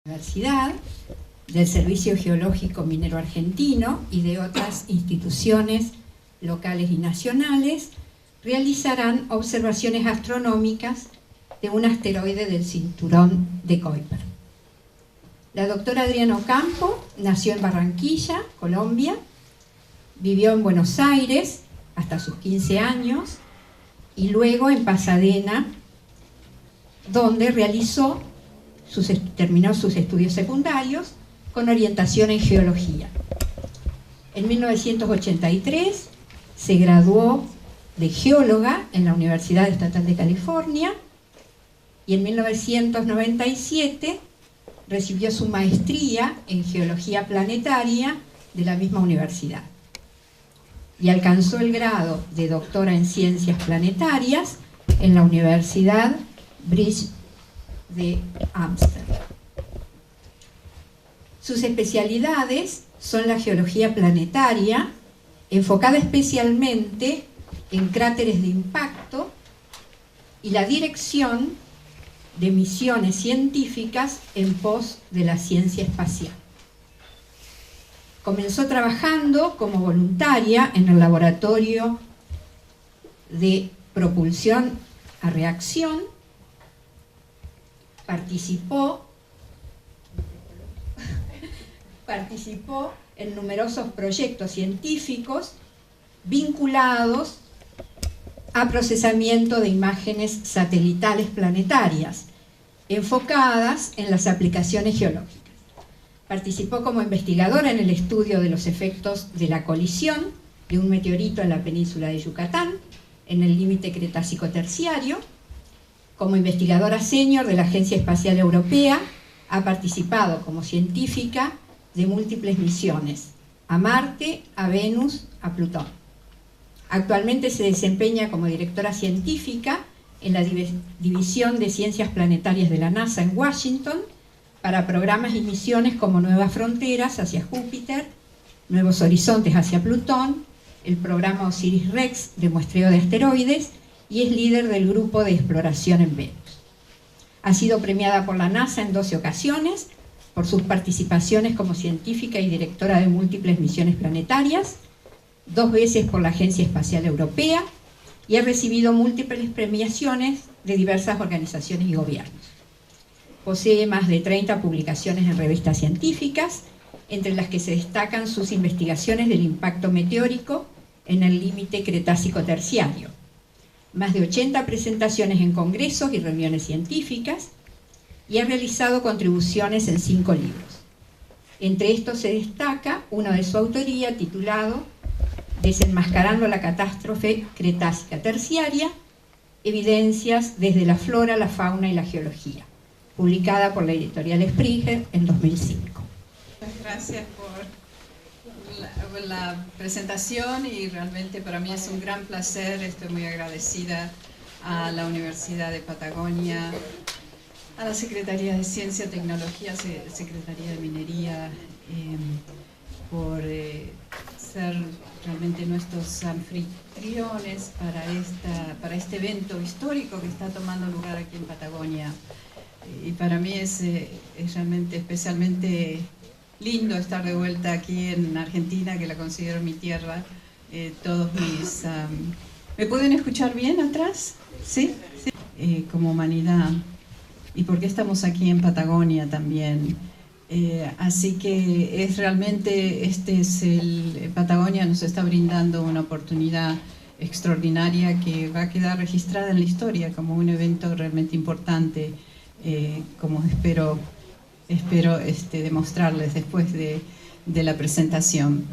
Universidad, del Servicio Geológico Minero Argentino y de otras instituciones locales y nacionales, realizarán observaciones astronómicas de un asteroide del cinturón de Kuiper. La doctora Adriana Ocampo nació en Barranquilla, Colombia, vivió en Buenos Aires hasta sus 15 años y luego en Pasadena, donde terminó sus estudios secundarios con orientación en geología. En 1983 se graduó de geóloga en la Universidad Estatal de California y en 1997 recibió su maestría en geología planetaria de la misma universidad y alcanzó el grado de doctora en ciencias planetarias en la Universidad British de Ámsterdam. Sus especialidades son la geología planetaria, enfocada especialmente en cráteres de impacto, y la dirección de misiones científicas en pos de la ciencia espacial. Comenzó trabajando como voluntaria en el laboratorio de propulsión a reacción. Participó en numerosos proyectos científicos vinculados a procesamiento de imágenes satelitales planetarias, enfocadas en las aplicaciones geológicas. Participó como investigadora en el estudio de los efectos de la colisión de un meteorito en la península de Yucatán, en el límite Cretácico-Terciario. Como investigadora senior de la Agencia Espacial Europea, ha participado como científica de múltiples misiones a Marte, a Venus, a Plutón. Actualmente se desempeña como directora científica en la División de Ciencias Planetarias de la NASA en Washington para programas y misiones como Nuevas Fronteras hacia Júpiter, Nuevos Horizontes hacia Plutón, el programa OSIRIS-REx de muestreo de asteroides, y es líder del grupo de exploración en Venus. Ha sido premiada por la NASA en 12 ocasiones por sus participaciones como científica y directora de múltiples misiones planetarias, 2 veces por la Agencia Espacial Europea, y ha recibido múltiples premiaciones de diversas organizaciones y gobiernos. Posee más de 30 publicaciones en revistas científicas, entre las que se destacan sus investigaciones del impacto meteórico en el límite Cretácico-Terciario, más de 80 presentaciones en congresos y reuniones científicas, y ha realizado contribuciones en 5 libros. Entre estos se destaca uno de su autoría titulado Desenmascarando la catástrofe Cretácica Terciaria, evidencias desde la flora, la fauna y la geología, publicada por la editorial Springer en 2005. Muchas gracias por la presentación, y realmente para mí es un gran placer. Estoy muy agradecida a la Universidad de Patagonia, a la Secretaría de Ciencia, Tecnología, Secretaría de Minería, por ser realmente nuestros anfitriones para este evento histórico que está tomando lugar aquí en Patagonia. Y para mí es realmente especialmente lindo estar de vuelta aquí en Argentina, que la considero mi tierra. ¿Me pueden escuchar bien atrás? ¿Sí? ¿Sí? Como humanidad. ¿Y por qué estamos aquí en Patagonia también? Así que es realmente, Patagonia nos está brindando una oportunidad extraordinaria que va a quedar registrada en la historia como un evento realmente importante, como espero demostrarles después de la presentación.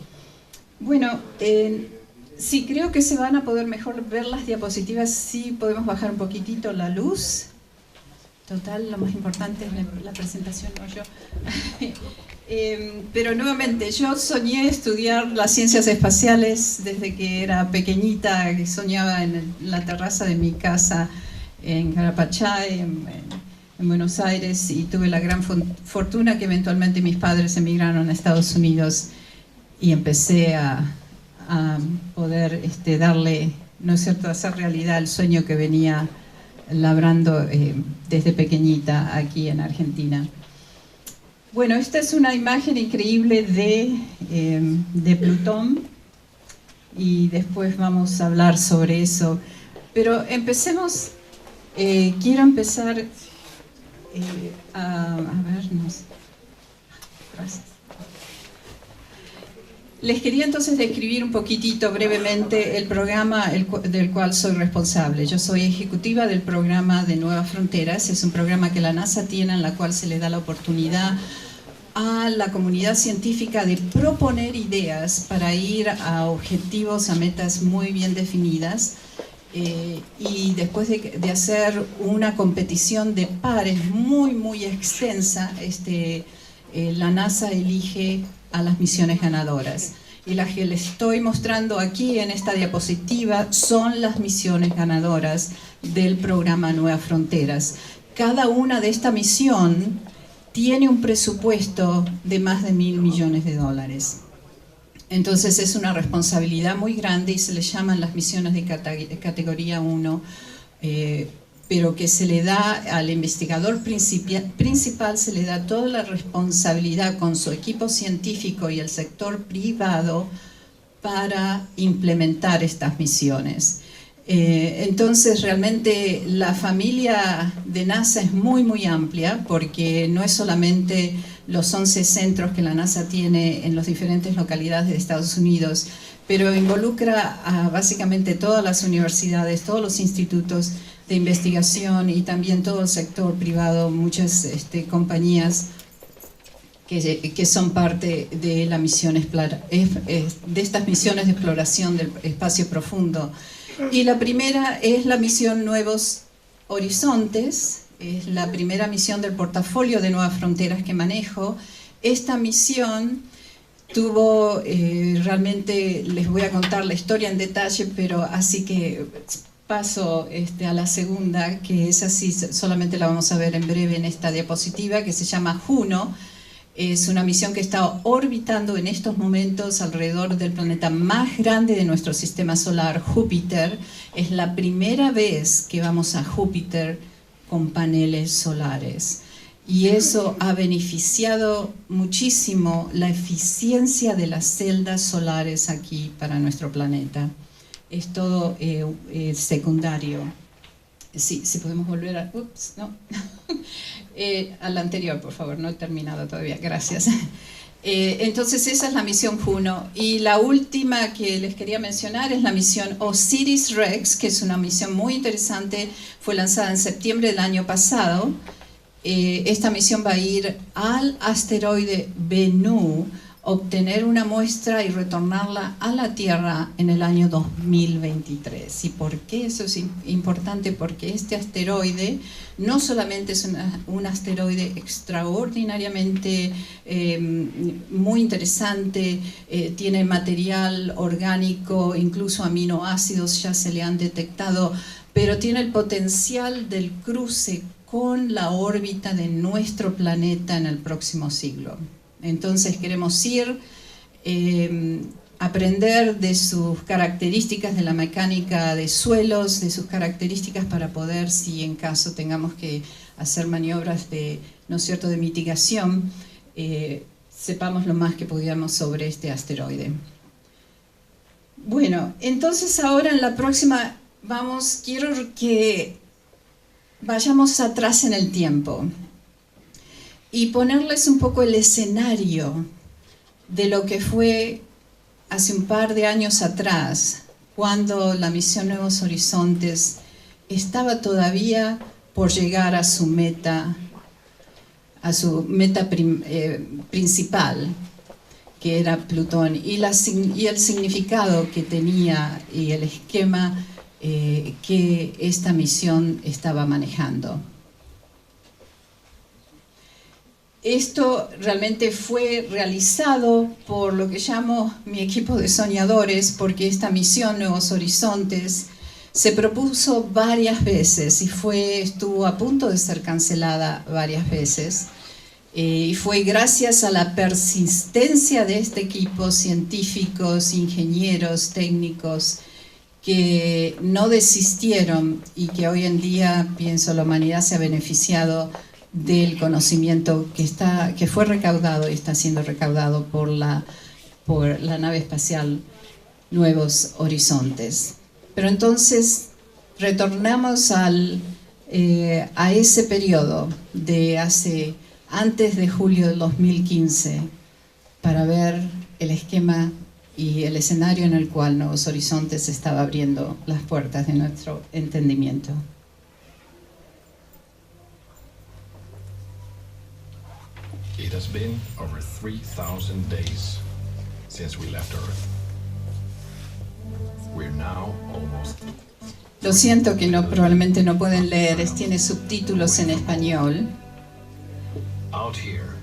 Bueno, sí, creo que se van a poder mejor ver las diapositivas. Sí, podemos bajar un poquitito la luz. Total, lo más importante es la presentación, no yo. Pero nuevamente, yo soñé estudiar las ciencias espaciales desde que era pequeñita, que soñaba en la terraza de mi casa en Carapachay, en Buenos Aires y tuve la gran fortuna que eventualmente mis padres emigraron a Estados Unidos y empecé a poder darle, ¿no es cierto?, hacer realidad el sueño que venía labrando desde pequeñita aquí en Argentina. Bueno, esta es una imagen increíble de Plutón y después vamos a hablar sobre eso. Pero empecemos, quiero empezar a vernos. Gracias. Les quería entonces describir un poquitito brevemente el programa del cual soy responsable. Yo soy ejecutiva del programa de Nuevas Fronteras. Es un programa que la NASA tiene en la cual se le da la oportunidad a la comunidad científica de proponer ideas para ir a objetivos, a metas muy bien definidas. Y después de hacer una competición de pares muy extensa, la NASA elige a las misiones ganadoras. Y las que les estoy mostrando aquí en esta diapositiva son las misiones ganadoras del programa Nuevas Fronteras. Cada una de esta misión tiene un presupuesto de más de $1.000 millones. Entonces es una responsabilidad muy grande y se le llaman las misiones de categoría 1, pero que se le da al investigador principal, se le da toda la responsabilidad con su equipo científico y el sector privado para implementar estas misiones. Entonces realmente la familia de NASA es muy amplia, porque no es solamente los 11 centros que la NASA tiene en las diferentes localidades de Estados Unidos, pero involucra a básicamente todas las universidades, todos los institutos de investigación y también todo el sector privado, muchas compañías que son parte de la misión de estas misiones de exploración del espacio profundo. Y la primera es la misión Nuevos Horizontes, es la primera misión del portafolio de Nuevas Fronteras que manejo. Esta misión tuvo, realmente les voy a contar la historia en detalle, pero así que paso a la segunda, que es así, solamente la vamos a ver en breve en esta diapositiva, que se llama Juno. Es una misión que está orbitando en estos momentos alrededor del planeta más grande de nuestro sistema solar, Júpiter. Es la primera vez que vamos a Júpiter con paneles solares. Y eso ha beneficiado muchísimo la eficiencia de las celdas solares aquí para nuestro planeta. Es todo secundario. Sí, si podemos volver a... Ups, no. A la anterior, por favor, no he terminado todavía, gracias. Entonces esa es la misión Juno. Y la última que les quería mencionar es la misión OSIRIS-REx, que es una misión muy interesante, fue lanzada en septiembre del año pasado. Esta misión va a ir al asteroide Bennu, obtener una muestra y retornarla a la Tierra en el año 2023. ¿Y por qué eso es importante? Porque este asteroide no solamente es un asteroide extraordinariamente muy interesante, tiene material orgánico, incluso aminoácidos ya se le han detectado, pero tiene el potencial del cruce con la órbita de nuestro planeta en el próximo siglo. Entonces queremos ir, aprender de sus características de la mecánica de suelos, de sus características para poder, si en caso tengamos que hacer maniobras de, ¿no es cierto?, de mitigación, sepamos lo más que podamos sobre este asteroide. Bueno, entonces ahora en la próxima quiero que vayamos atrás en el tiempo y ponerles un poco el escenario de lo que fue hace un par de años atrás, cuando la misión Nuevos Horizontes estaba todavía por llegar a su meta principal, que era Plutón, y el significado que tenía y el esquema que esta misión estaba manejando. Esto realmente fue realizado por lo que llamo mi equipo de soñadores, porque esta misión Nuevos Horizontes Se propuso varias veces y estuvo a punto de ser cancelada varias veces. Y fue gracias a la persistencia de este equipo, científicos, ingenieros, técnicos, que no desistieron y que hoy en día, pienso, la humanidad se ha beneficiado del conocimiento que fue recaudado y está siendo recaudado por la nave espacial Nuevos Horizontes. Pero entonces retornamos a ese periodo de antes de julio del 2015 para ver el esquema y el escenario en el cual Nuevos Horizontes estaba abriendo las puertas de nuestro entendimiento. It has been over 3,000 days since we left Earth. We're now almost... Lo siento que probablemente no pueden leer, tiene subtítulos en español. Out here,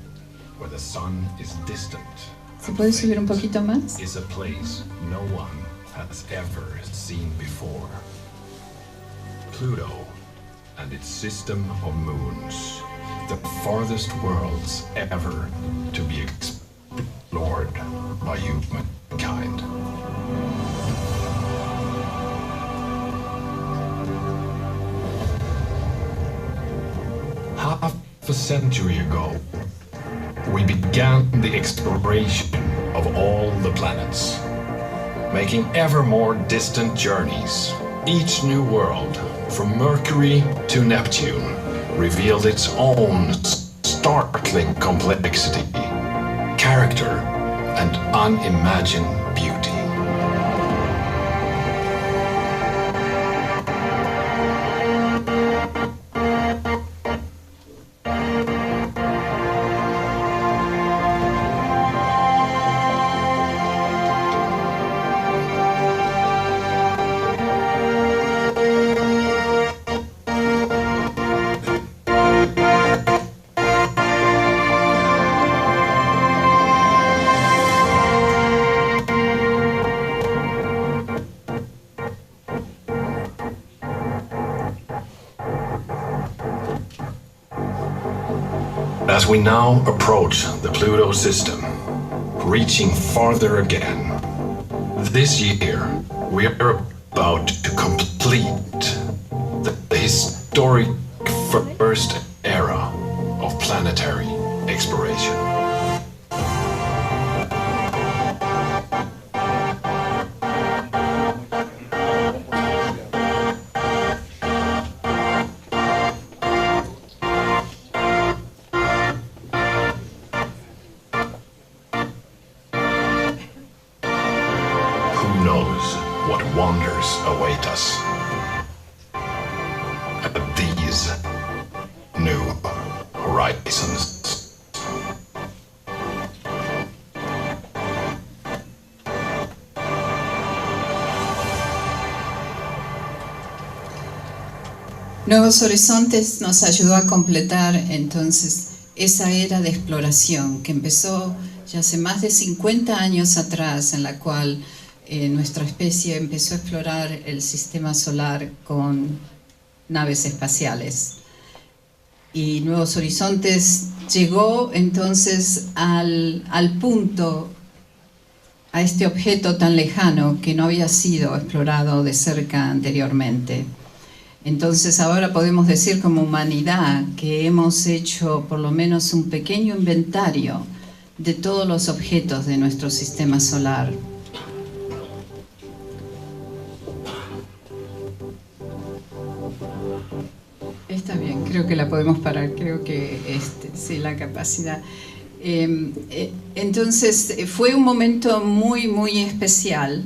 where the sun is distant. ¿Se puede subir un poquito más? Is a place no one has ever seen before. Pluto and its system of moons, the farthest worlds ever to be explored by humankind. Half a century ago, we began the exploration of all the planets, making ever more distant journeys. Each new world, from Mercury to Neptune, revealed its own startling complexity, character, and unimagined beauty. As we now approach the Pluto system, reaching farther again, this year we are about to complete the historic first era of planetary exploration. Who knows what wonders await us at these new horizons. Nuevos Horizontes nos ayudó a completar entonces esa era de exploración que empezó ya hace más de 50 años atrás, en la cual nuestra especie empezó a explorar el sistema solar con naves espaciales. Y Nuevos Horizontes llegó entonces al punto, a este objeto tan lejano que no había sido explorado de cerca anteriormente. Entonces ahora podemos decir como humanidad que hemos hecho por lo menos un pequeño inventario de todos los objetos de nuestro sistema solar. Está bien, creo que la podemos parar, creo que sí, la capacidad. Entonces fue un momento muy, muy especial.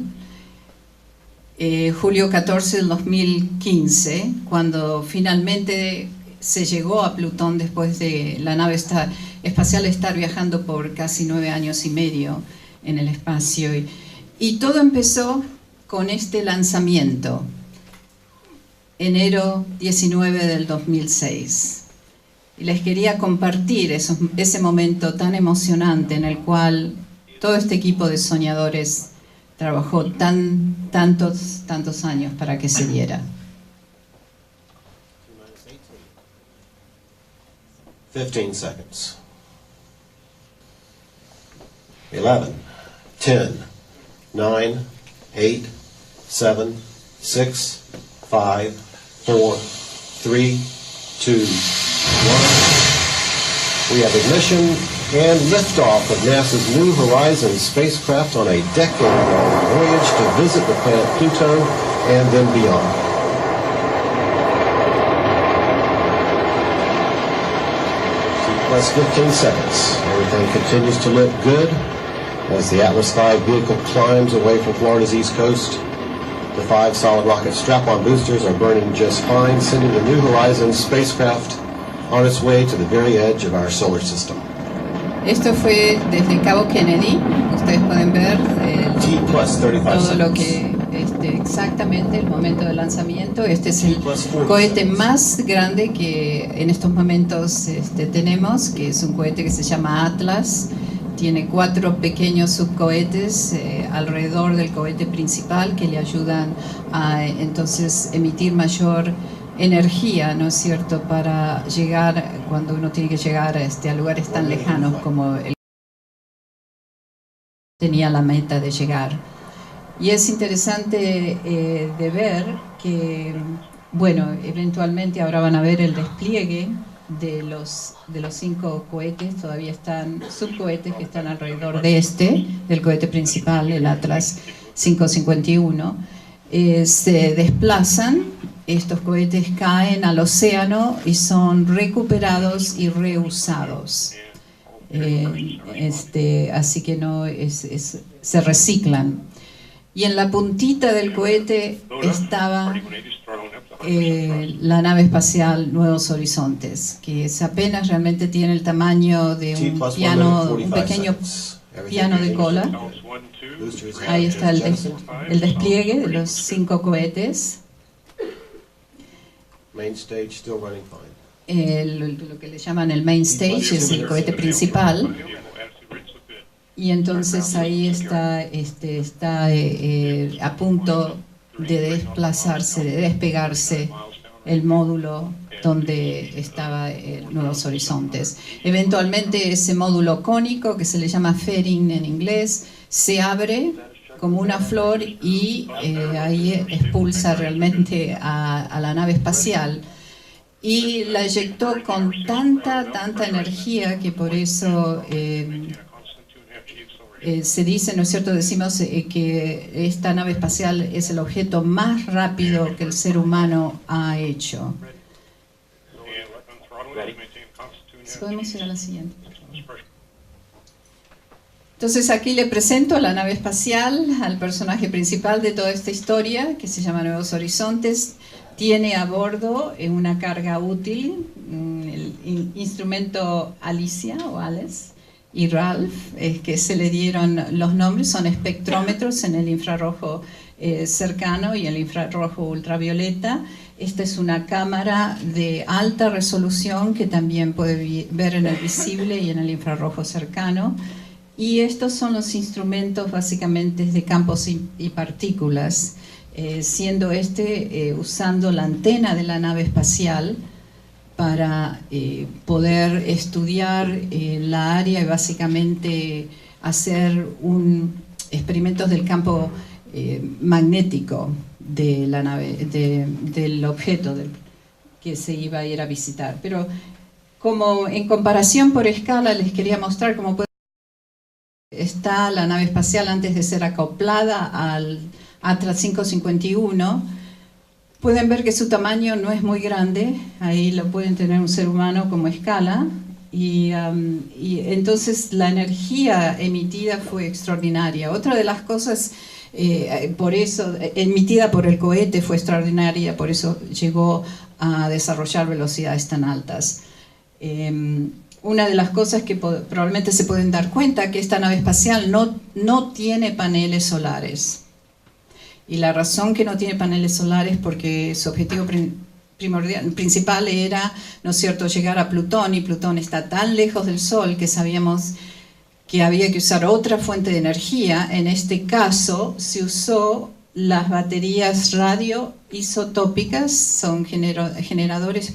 Julio 14 del 2015, cuando finalmente se llegó a Plutón después de la nave espacial estar viajando por casi 9 años y medio en el espacio. Y todo empezó con este lanzamiento, enero 19 del 2006. Y les quería compartir ese momento tan emocionante en el cual todo este equipo de soñadores trabajó tantos años para que se diera. 15 seconds. 11, 10, 9, 8, 7, 6, 5, 4, 3, 2, 1. We have ignition and liftoff of NASA's New Horizons spacecraft on a decade-long voyage to visit the planet Pluto and then beyond. Plus 15 seconds. Everything continues to look good as the Atlas V vehicle climbs away from Florida's east coast. The 5 solid rocket strap-on boosters are burning just fine, sending the New Horizons spacecraft on its way to the very edge of our solar system. Esto fue desde Cabo Kennedy. Ustedes pueden ver todo lo que exactamente el momento del lanzamiento. Este es el cohete más grande que en estos momentos tenemos, que es un cohete que se llama Atlas. Tiene 4 pequeños subcohetes alrededor del cohete principal que le ayudan a entonces emitir mayor energía, ¿no es cierto?, para llegar, cuando uno tiene que llegar a lugares tan lejanos como el tenía la meta de llegar. Y es interesante de ver que, bueno, eventualmente ahora van a ver el despliegue de los 5 cohetes. Todavía están subcohetes que están alrededor del cohete principal, el Atlas 551. Se desplazan, estos cohetes caen al océano y son recuperados y reusados. Así que no se reciclan. Y en la puntita del cohete estaba la nave espacial Nuevos Horizontes, que apenas realmente tiene el tamaño de un pequeño piano de cola. Ahí está el despliegue de los 5 cohetes. Lo que le llaman el main stage es el cohete principal. Y entonces ahí está a punto de desplazarse, de despegarse el módulo donde estaba Nuevos Horizontes. Eventualmente ese módulo cónico, que se le llama fairing en inglés, se abre como una flor y ahí expulsa realmente a la nave espacial. Y la eyectó con tanta energía que por eso se dice, ¿no es cierto?, decimos que esta nave espacial es el objeto más rápido que el ser humano ha hecho. ¿Podemos ir a la siguiente? Entonces aquí le presento a la nave espacial, al personaje principal de toda esta historia, que se llama Nuevos Horizontes. Tiene a bordo una carga útil, el instrumento Alicia o Alice y Ralph, que se le dieron los nombres, son espectrómetros en el infrarrojo cercano y el infrarrojo ultravioleta. Esta es una cámara de alta resolución que también puede ver en el visible y en el infrarrojo cercano. Y estos son los instrumentos básicamente de campos y partículas, siendo usando la antena de la nave espacial para poder estudiar la área y básicamente hacer experimentos del campo magnético de la nave, del objeto que se iba a ir a visitar. Pero como en comparación por escala les quería mostrar cómo está la nave espacial antes de ser acoplada al Atlas 551. Pueden ver que su tamaño no es muy grande, ahí lo pueden tener un ser humano como escala, y entonces la energía emitida fue extraordinaria. Otra de las cosas, por eso, emitida por el cohete fue extraordinaria, por eso llegó a desarrollar velocidades tan altas. Una de las cosas que probablemente se pueden dar cuenta, que esta nave espacial no tiene paneles solares. Y la razón que no tiene paneles solares es porque su objetivo principal era, ¿no es cierto?, llegar a Plutón, y Plutón está tan lejos del Sol que sabíamos que había que usar otra fuente de energía. En este caso se usó las baterías radioisotópicas, son generadores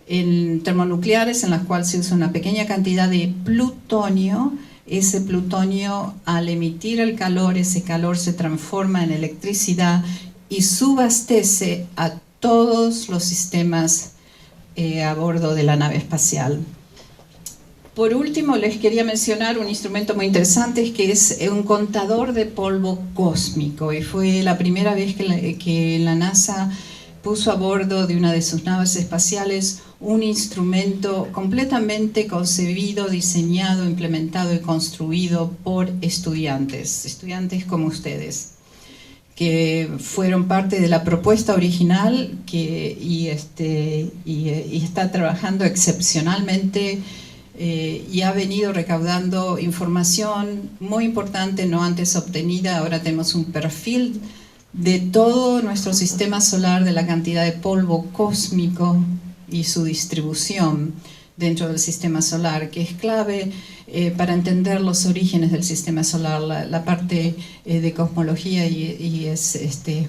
termonucleares en las cuales se usa una pequeña cantidad de plutonio. Ese plutonio, al emitir el calor, ese calor se transforma en electricidad y subastece a todos los sistemas a bordo de la nave espacial. Por último, les quería mencionar un instrumento muy interesante que es un contador de polvo cósmico, y fue la primera vez que la NASA puso a bordo de una de sus naves espaciales un instrumento completamente concebido, diseñado, implementado y construido por estudiantes como ustedes, que fueron parte de la propuesta original y está trabajando excepcionalmente y ha venido recaudando información muy importante no antes obtenida. Ahora tenemos un perfil de todo nuestro sistema solar, de la cantidad de polvo cósmico y su distribución dentro del sistema solar, que es clave para entender los orígenes del sistema solar, la parte de cosmología, y es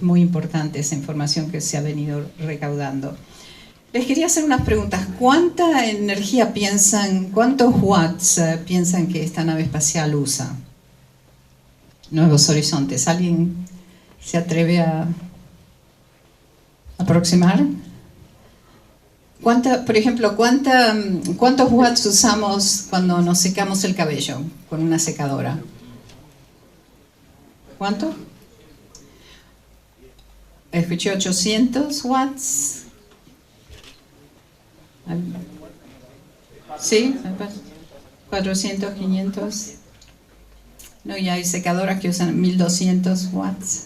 muy importante esa información que se ha venido recaudando. Les quería hacer unas preguntas. ¿Cuánta energía cuántos watts piensan que esta nave espacial usa? Nuevos Horizontes. ¿Alguien se atreve a aproximar? Por ejemplo, ¿cuántos watts usamos cuando nos secamos el cabello con una secadora? ¿Cuánto? Escuché 800 watts. ¿Sí? 400, 500. No, y hay secadoras que usan 1200 watts.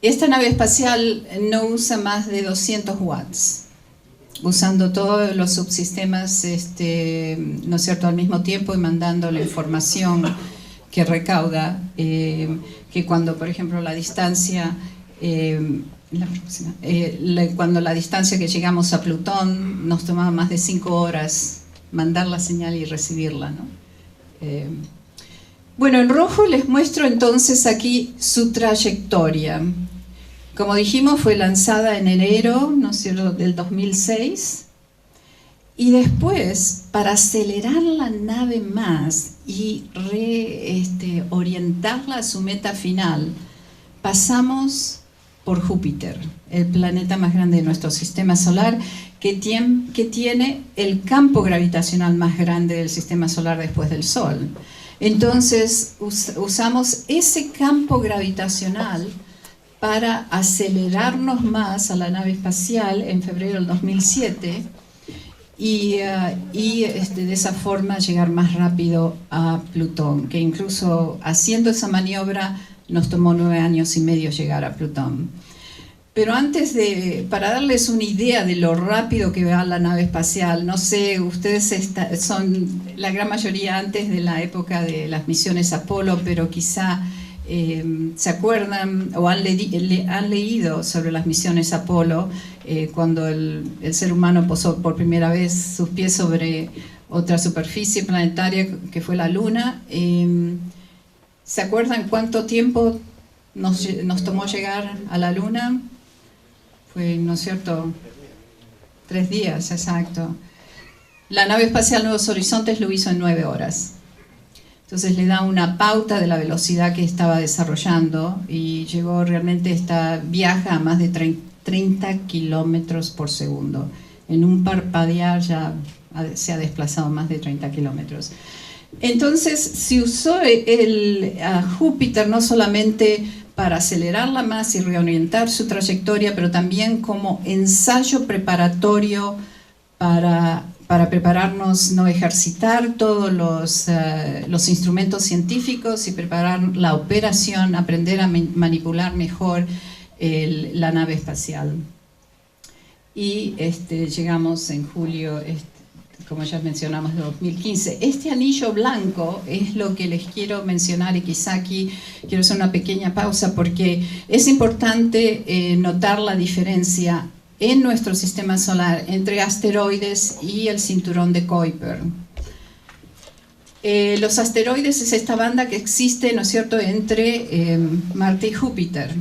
Esta nave espacial no usa más de 200 watts, usando todos los subsistemas, ¿no es cierto?, al mismo tiempo, y mandando la información que recauda, que cuando, por ejemplo, la distancia... cuando la distancia que llegamos a Plutón nos tomaba más de 5 horas mandar la señal y recibirla, ¿no? Bueno, en rojo les muestro entonces aquí su trayectoria. Como dijimos, fue lanzada en enero, ¿no es cierto?, del 2006, y después, para acelerar la nave más y orientarla a su meta final, pasamos por Júpiter, el planeta más grande de nuestro sistema solar, que tiene el campo gravitacional más grande del sistema solar después del Sol. Entonces usamos ese campo gravitacional para acelerarnos más a la nave espacial en febrero del 2007 y de esa forma llegar más rápido a Plutón, que incluso haciendo esa maniobra nos tomó 9 años y medio llegar a Plutón. Pero para darles una idea de lo rápido que va la nave espacial, no sé, ustedes son la gran mayoría antes de la época de las misiones Apolo, pero quizá se acuerdan o han leído sobre las misiones Apolo, cuando el ser humano posó por primera vez sus pies sobre otra superficie planetaria que fue la Luna. ¿Se acuerdan cuánto tiempo nos tomó llegar a la Luna? Fue, ¿no es cierto?, 3 días, exacto. La nave espacial Nuevos Horizontes lo hizo en 9 horas. Entonces le da una pauta de la velocidad que estaba desarrollando, y llegó realmente, viaja a más de 30 kilómetros por segundo. En un parpadear ya se ha desplazado más de 30 kilómetros. Entonces se usó a Júpiter no solamente para acelerarla más y reorientar su trayectoria, pero también como ensayo preparatorio para prepararnos, no ejercitar todos los instrumentos científicos y preparar la operación, aprender a manipular mejor la nave espacial. Y llegamos en julio, como ya mencionamos, de 2015. Este anillo blanco es lo que les quiero mencionar, y quizá aquí quiero hacer una pequeña pausa porque es importante notar la diferencia en nuestro sistema solar entre asteroides y el cinturón de Kuiper. Los asteroides es esta banda que existe, ¿no es cierto?, entre Marte y Júpiter.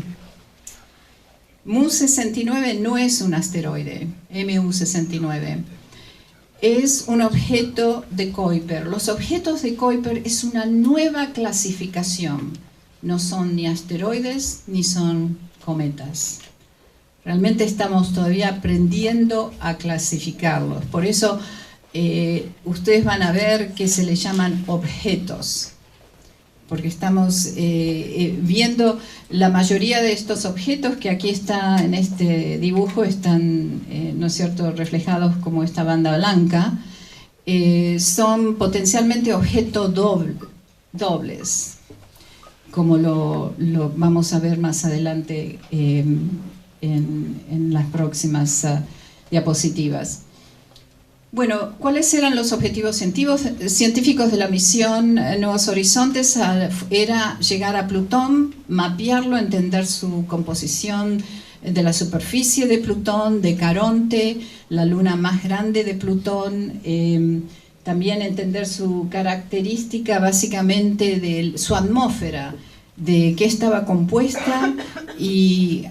MU-69 no es un asteroide, MU-69. Es un objeto de Kuiper. Los objetos de Kuiper es una nueva clasificación. No son ni asteroides ni son cometas. Realmente estamos todavía aprendiendo a clasificarlos. Por eso ustedes van a ver que se les llaman objetos. Porque estamos viendo la mayoría de estos objetos que aquí está en este dibujo, están, ¿no es cierto?, reflejados como esta banda blanca, son potencialmente objetos dobles, como lo vamos a ver más adelante en las próximas diapositivas. Bueno, ¿cuáles eran los objetivos científicos de la misión Nuevos Horizontes? Era llegar a Plutón, mapearlo, entender su composición de la superficie de Plutón, de Caronte, la luna más grande de Plutón, también entender su característica básicamente de su atmósfera, de qué estaba compuesta y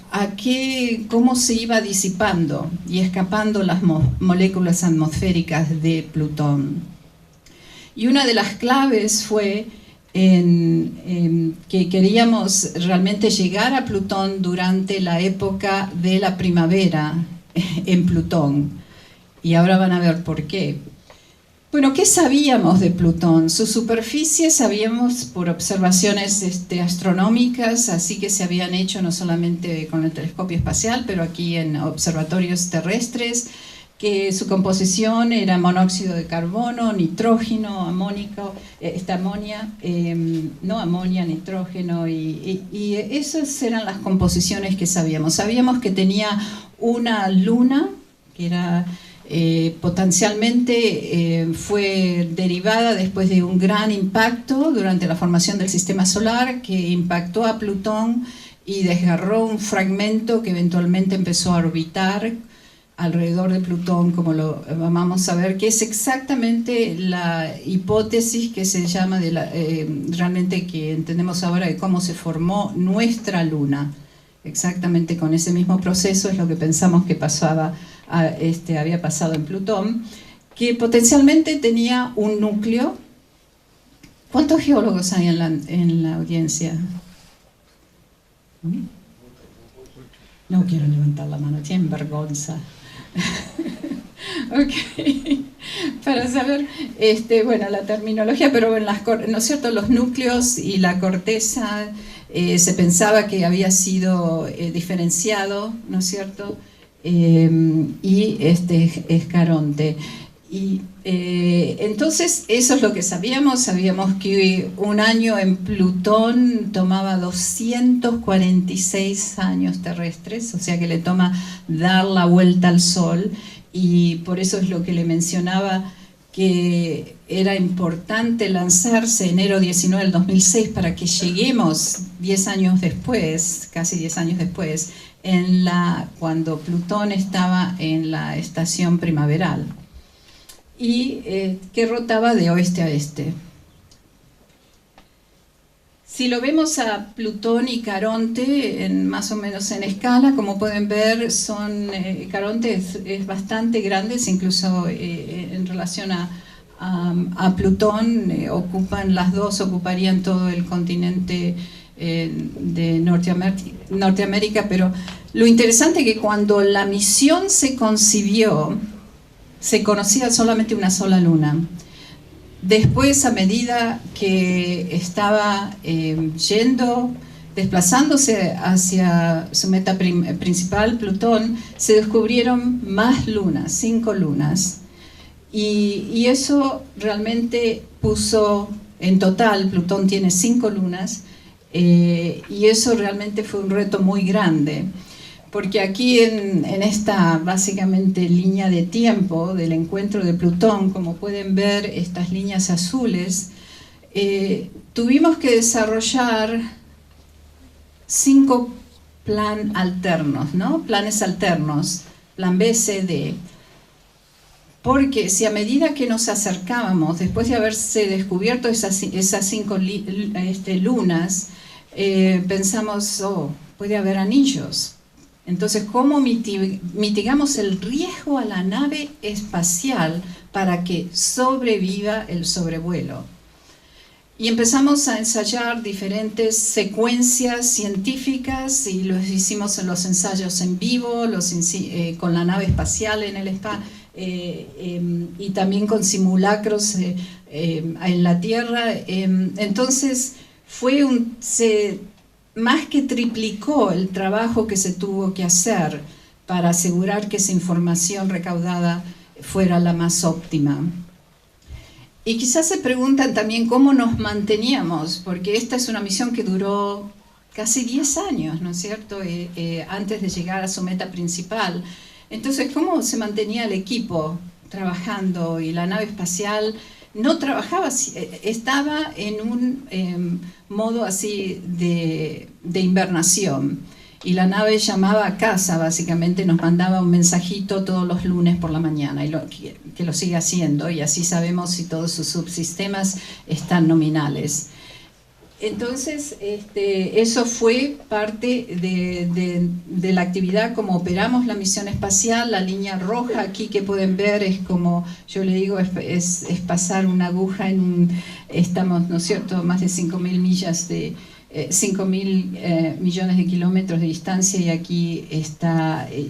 cómo se iba disipando y escapando las moléculas atmosféricas de Plutón. Y una de las claves fue que queríamos realmente llegar a Plutón durante la época de la primavera en Plutón. Y ahora van a ver por qué. Bueno, ¿qué sabíamos de Plutón? Su superficie sabíamos por observaciones astronómicas, así que se habían hecho no solamente con el telescopio espacial, pero aquí en observatorios terrestres, que su composición era monóxido de carbono, nitrógeno, amónico, amonia, nitrógeno, y esas eran las composiciones que sabíamos. Sabíamos que tenía una luna, que era... potencialmente fue derivada después de un gran impacto durante la formación del sistema solar que impactó a Plutón y desgarró un fragmento que eventualmente empezó a orbitar alrededor de Plutón, como lo vamos a ver, que es exactamente la hipótesis que se llama realmente que entendemos ahora de cómo se formó nuestra luna. Exactamente con ese mismo proceso es lo que pensamos que había pasado en Plutón, que potencialmente tenía un núcleo. ¿Cuántos geólogos hay en la audiencia? No quiero levantar la mano, tienen vergüenza. Ok, para saber bueno, la terminología, pero ¿no es cierto? Los núcleos y la corteza se pensaba que había sido diferenciado, ¿no es cierto? Y es Caronte. Y entonces eso es lo que sabíamos que un año en Plutón tomaba 246 años terrestres, o sea que le toma dar la vuelta al Sol, y por eso es lo que le mencionaba que era importante lanzarse enero 19 del 2006 para que lleguemos 10 años después, casi 10 años después, cuando Plutón estaba en la estación primaveral y que rotaba de oeste a este. Si lo vemos a Plutón y Caronte, más o menos en escala, como pueden ver, Caronte es bastante grande, incluso en relación a Plutón, ocuparían todo el continente de Norteamérica, pero lo interesante es que cuando la misión se concibió, se conocía solamente una sola luna. Después, a medida que estaba desplazándose hacia su meta principal, Plutón, se descubrieron más lunas, 5 lunas. Y eso realmente puso, en total, Plutón tiene 5 lunas, y eso realmente fue un reto muy grande. Porque aquí en esta básicamente línea de tiempo del encuentro de Plutón, como pueden ver estas líneas azules, tuvimos que desarrollar 5 planes alternos, ¿no? Planes alternos, plan B, C, D. porque si a medida que nos acercábamos, después de haberse descubierto esas 5 lunas, pensamos, oh, puede haber anillos. Entonces, ¿cómo mitigamos el riesgo a la nave espacial para que sobreviva el sobrevuelo? Y empezamos a ensayar diferentes secuencias científicas y los hicimos en los ensayos en vivo, con la nave espacial en el espacio, y también con simulacros en la Tierra. Entonces, más que triplicó el trabajo que se tuvo que hacer para asegurar que esa información recaudada fuera la más óptima. Y quizás se preguntan también cómo nos manteníamos, porque esta es una misión que duró casi 10 años, ¿no es cierto?, antes de llegar a su meta principal. Entonces, ¿cómo se mantenía el equipo trabajando? Y la nave espacial no trabajaba, estaba en un modo así de invernación. Y la nave llamaba a casa, básicamente nos mandaba un mensajito todos los lunes por la mañana, y que lo sigue haciendo, y así sabemos si todos sus subsistemas están nominales. Entonces, eso fue parte de la actividad, como operamos la misión espacial. La línea roja aquí que pueden ver es como, yo le digo, es pasar una aguja estamos, ¿no es cierto?, más de 5.000 millas de 5.000 millones de kilómetros de distancia, y aquí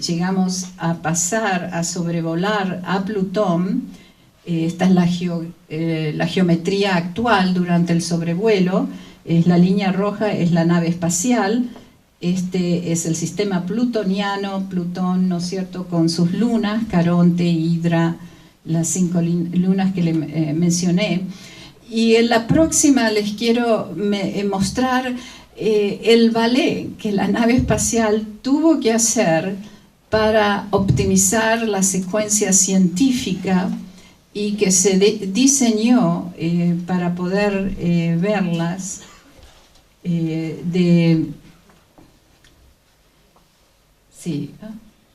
llegamos a pasar, a sobrevolar a Plutón. Esta es la geometría actual durante el sobrevuelo. La línea roja es la nave espacial. Este es el sistema plutoniano, Plutón, ¿no es cierto?, con sus lunas, Caronte, Hidra, las 5 lunas que le mencioné. Y en la próxima les quiero mostrar el ballet que la nave espacial tuvo que hacer para optimizar la secuencia científica y que se diseñó para poder verlas Sí,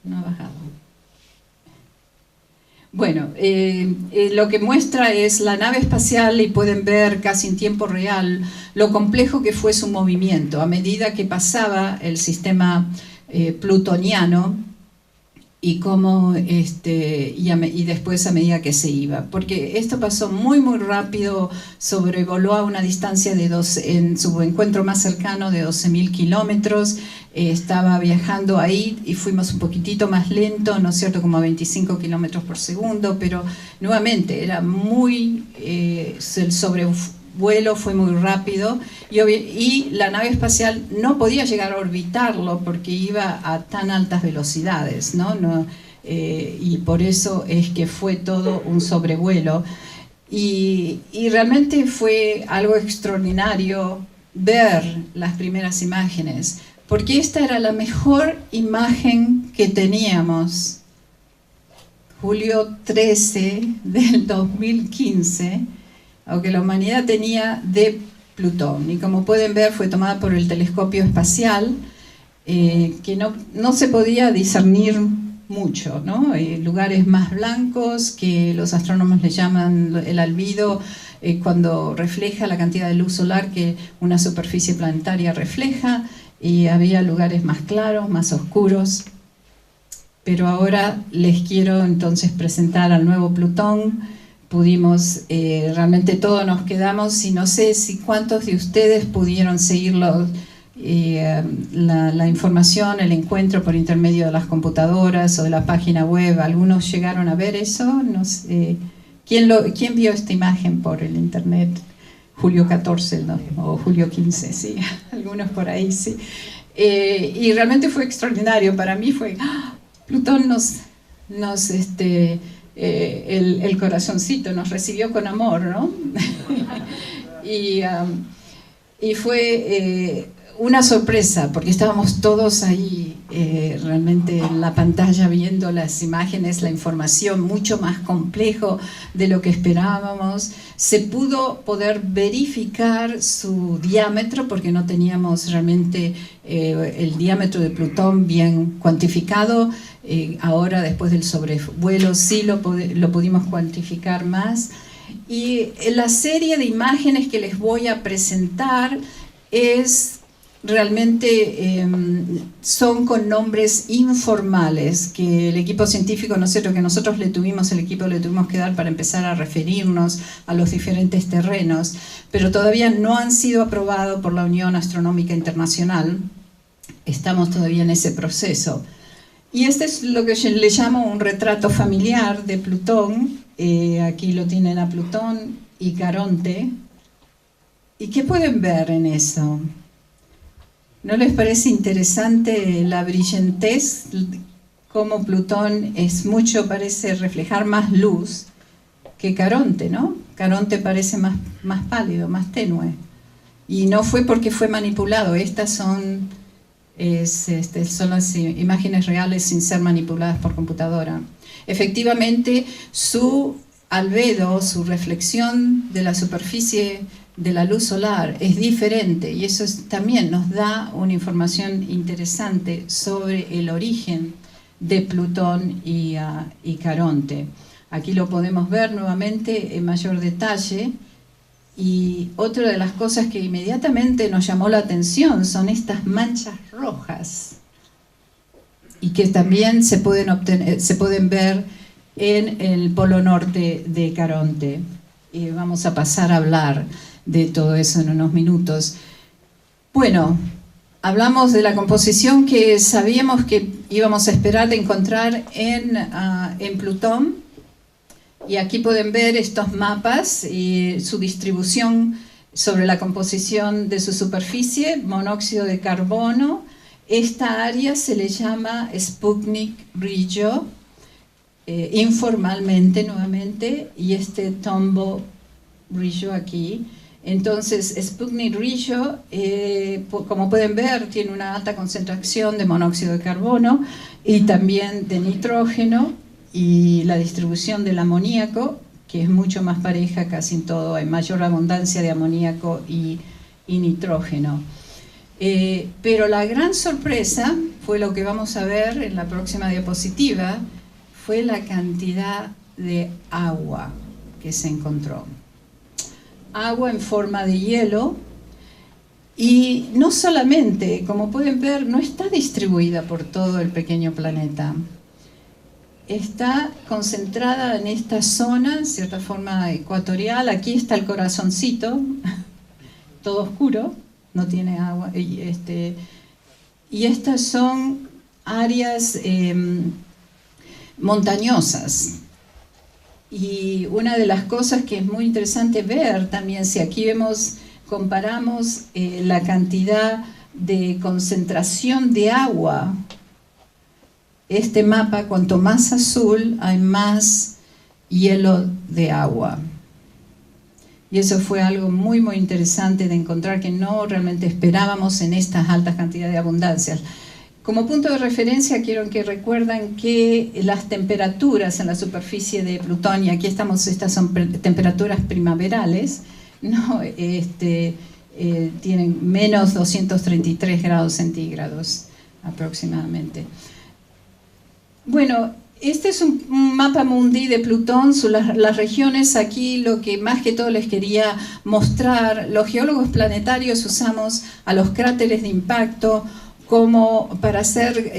no ha bajado. Bueno, lo que muestra es la nave espacial, y pueden ver casi en tiempo real lo complejo que fue su movimiento a medida que pasaba el sistema plutoniano, y cómo y después a medida que se iba, porque esto pasó muy rápido. Sobrevoló a una distancia en su encuentro más cercano de 12.000 kilómetros. Estaba viajando ahí y fuimos un poquitito más lento, ¿no es cierto?, como a 25 kilómetros por segundo, pero nuevamente era el sobrevuelo fue muy rápido, y la nave espacial no podía llegar a orbitarlo porque iba a tan altas velocidades, ¿no? Y por eso es que fue todo un sobrevuelo. Y realmente fue algo extraordinario ver las primeras imágenes, porque esta era la mejor imagen que teníamos. Julio 13 del 2015, aunque la humanidad tenía de Plutón. Y como pueden ver, fue tomada por el telescopio espacial, que no se podía discernir mucho, ¿no? Lugares más blancos, que los astrónomos le llaman el albedo, cuando refleja la cantidad de luz solar que una superficie planetaria refleja, y había lugares más claros, más oscuros. Pero ahora les quiero entonces presentar al nuevo Plutón. Pudimos, realmente todos nos quedamos, y no sé si cuántos de ustedes pudieron seguirlo, la información, el encuentro por intermedio de las computadoras o de la página web. ¿Algunos llegaron a ver eso? No sé. ¿Quién vio esta imagen por el internet? Julio 14, ¿no? O julio 15, sí, algunos por ahí, sí. Y realmente fue extraordinario. Para mí fue, Plutón el corazoncito nos recibió con amor, ¿no? y fue una sorpresa, porque estábamos todos ahí realmente en la pantalla viendo las imágenes, la información, mucho más complejo de lo que esperábamos. Se pudo poder verificar su diámetro, porque no teníamos realmente el diámetro de Plutón bien cuantificado. Ahora, después del sobrevuelo, sí lo pudimos cuantificar más. Y la serie de imágenes que les voy a presentar es realmente son con nombres informales que el equipo científico, ¿no es cierto?, que nosotros el equipo le tuvimos que dar para empezar a referirnos a los diferentes terrenos, pero todavía no han sido aprobados por la Unión Astronómica Internacional. Estamos todavía en ese proceso. Y este es lo que yo le llamo un retrato familiar de Plutón. Aquí lo tienen a Plutón y Caronte. ¿Y qué pueden ver en eso? ¿No les parece interesante la brillantez? Cómo Plutón parece reflejar más luz que Caronte, ¿no? Caronte parece más pálido, más tenue. Y no fue porque fue manipulado. Estas son las imágenes reales sin ser manipuladas por computadora. Efectivamente, su albedo, su reflexión de la superficie de la luz solar es diferente, y eso también nos da una información interesante sobre el origen de Plutón y Caronte. Aquí lo podemos ver nuevamente en mayor detalle. Y otra de las cosas que inmediatamente nos llamó la atención son estas manchas rojas, y que también se pueden ver en el polo norte de Caronte. Y vamos a pasar a hablar de todo eso en unos minutos. Bueno, hablamos de la composición que sabíamos que íbamos a esperar de encontrar en Plutón. Y aquí pueden ver estos mapas y su distribución sobre la composición de su superficie, monóxido de carbono. Esta área se le llama Sputnik Regio, informalmente nuevamente, y este Tombaugh Regio aquí. Entonces, Sputnik Regio, como pueden ver, tiene una alta concentración de monóxido de carbono y también de nitrógeno, y la distribución del amoníaco, que es mucho más pareja casi en todo, hay mayor abundancia de amoníaco y nitrógeno. Pero la gran sorpresa fue lo que vamos a ver en la próxima diapositiva, fue la cantidad de agua que se encontró. Agua en forma de hielo, y no solamente, como pueden ver, no está distribuida por todo el pequeño planeta. Está concentrada en esta zona, en cierta forma ecuatorial. Aquí está el corazoncito, todo oscuro, no tiene agua. Y estas son áreas montañosas. Y una de las cosas que es muy interesante ver también, si aquí comparamos la cantidad de concentración de agua. Este mapa, cuanto más azul, hay más hielo de agua. Y eso fue algo muy, muy interesante de encontrar, que no realmente esperábamos en estas altas cantidades de abundancias. Como punto de referencia, quiero que recuerden que las temperaturas en la superficie de Plutón, y aquí estas son temperaturas primaverales, ¿no? Tienen menos 233 grados centígrados aproximadamente. Bueno, este es un mapa mundi de Plutón, las regiones. Aquí lo que más que todo les quería mostrar, los geólogos planetarios usamos a los cráteres de impacto como para hacer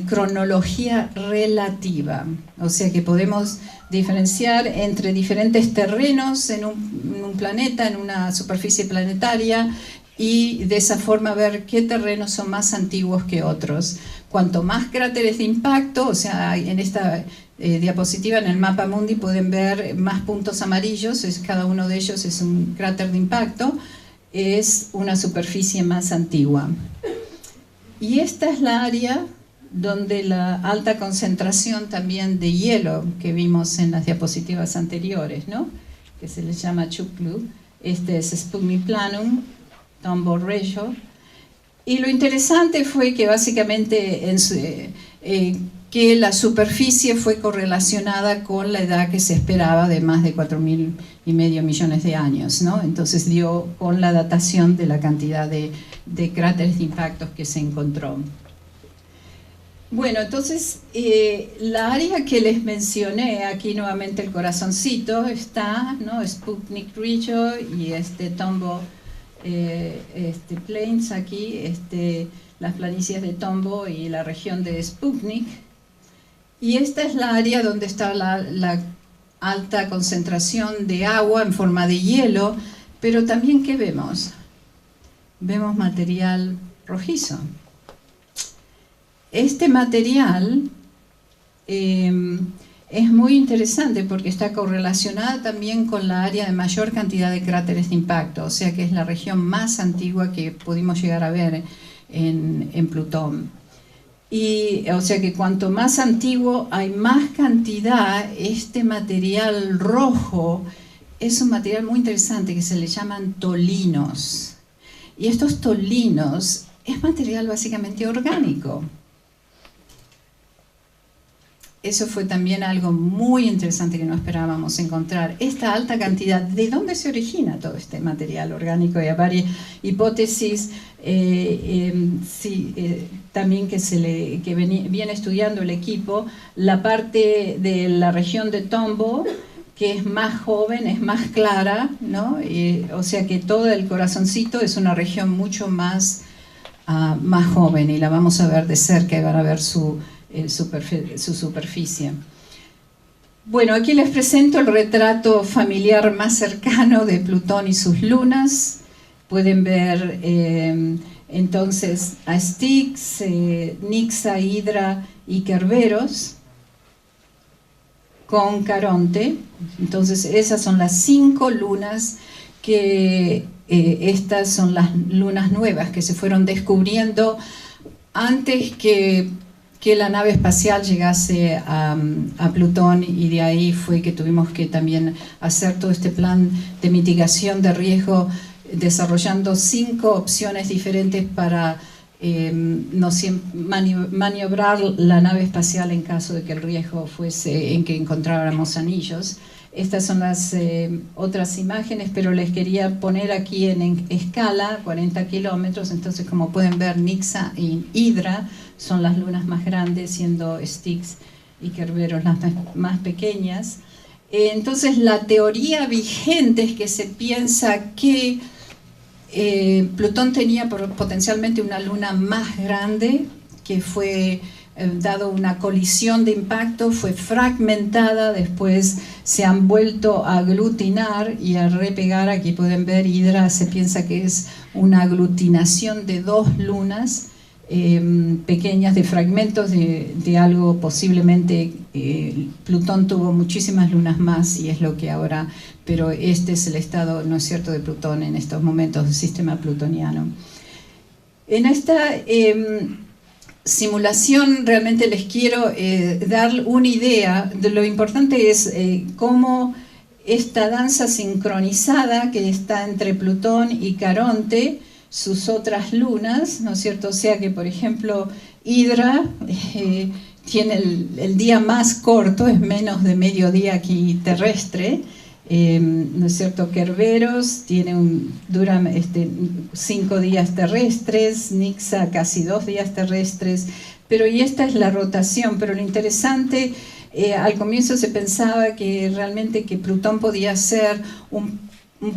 cronología relativa, o sea que podemos diferenciar entre diferentes terrenos en un planeta, en una superficie planetaria, y de esa forma ver qué terrenos son más antiguos que otros. Cuanto más cráteres de impacto, o sea, en esta diapositiva, en el mapa mundi, pueden ver más puntos amarillos, cada uno de ellos es un cráter de impacto, es una superficie más antigua. Y esta es la área donde la alta concentración también de hielo que vimos en las diapositivas anteriores, ¿no? Que se les llama Chuklu. Este es Sputnik Planum, Tombaugh Regio. Y lo interesante fue que básicamente que la superficie fue correlacionada con la edad que se esperaba de más de 4.500 millones de años, ¿no? Entonces dio con la datación de la cantidad de cráteres de impactos que se encontró. Bueno, entonces la área que les mencioné, aquí nuevamente el corazoncito está, ¿no? Sputnik Ridge y Tombo Plains aquí, las planicies de Tombo y la región de Sputnik. Y esta es la área donde está la alta concentración de agua en forma de hielo, pero también ¿qué vemos? Vemos material rojizo. Este material es muy interesante porque está correlacionada también con la área de mayor cantidad de cráteres de impacto, o sea que es la región más antigua que pudimos llegar a ver en Plutón. Y, o sea que cuanto más antiguo hay más cantidad, este material rojo es un material muy interesante que se le llaman tolinos. Y estos tolinos es material básicamente orgánico. Eso fue también algo muy interesante que no esperábamos encontrar. Esta alta cantidad, ¿de dónde se origina todo este material orgánico? Y hay varias hipótesis también que viene estudiando el equipo. La parte de la región de Tombo, que es más joven, es más clara, ¿no? O sea que todo el corazoncito es una región mucho más joven y la vamos a ver de cerca y van a ver su superficie. Bueno, aquí les presento el retrato familiar más cercano de Plutón y sus lunas. Pueden ver entonces a Styx, Nixa, Hydra y Kerberos con Caronte. Entonces esas son las 5 lunas que estas son las lunas nuevas que se fueron descubriendo antes que la nave espacial llegase a Plutón, y de ahí fue que tuvimos que también hacer todo este plan de mitigación de riesgo, desarrollando 5 opciones diferentes para maniobrar la nave espacial en caso de que el riesgo fuese en que encontráramos anillos. Estas son las otras imágenes, pero les quería poner aquí en escala, 40 kilómetros. Entonces, como pueden ver, Nixa y Hydra son las lunas más grandes, siendo Styx y Kerberos las más pequeñas. Entonces, la teoría vigente es que se piensa que Plutón tenía potencialmente una luna más grande, que fue dado una colisión de impacto, fue fragmentada, después se han vuelto a aglutinar y a repegar. Aquí pueden ver, Hydra se piensa que es una aglutinación de 2 lunas pequeñas, de fragmentos de algo. Posiblemente Plutón tuvo muchísimas lunas más y es lo que ahora, pero este es el estado, ¿no es cierto?, de Plutón en estos momentos del sistema plutoniano. En esta simulación realmente les quiero dar una idea de lo importante es cómo esta danza sincronizada que está entre Plutón y Caronte, sus otras lunas, ¿no es cierto? O sea que, por ejemplo, Hydra tiene el día más corto, es menos de mediodía aquí terrestre, ¿no es cierto? Kerberos dura 5 días terrestres, Nixa casi 2 días terrestres, pero y esta es la rotación. Pero lo interesante, al comienzo se pensaba que realmente que Plutón podía ser un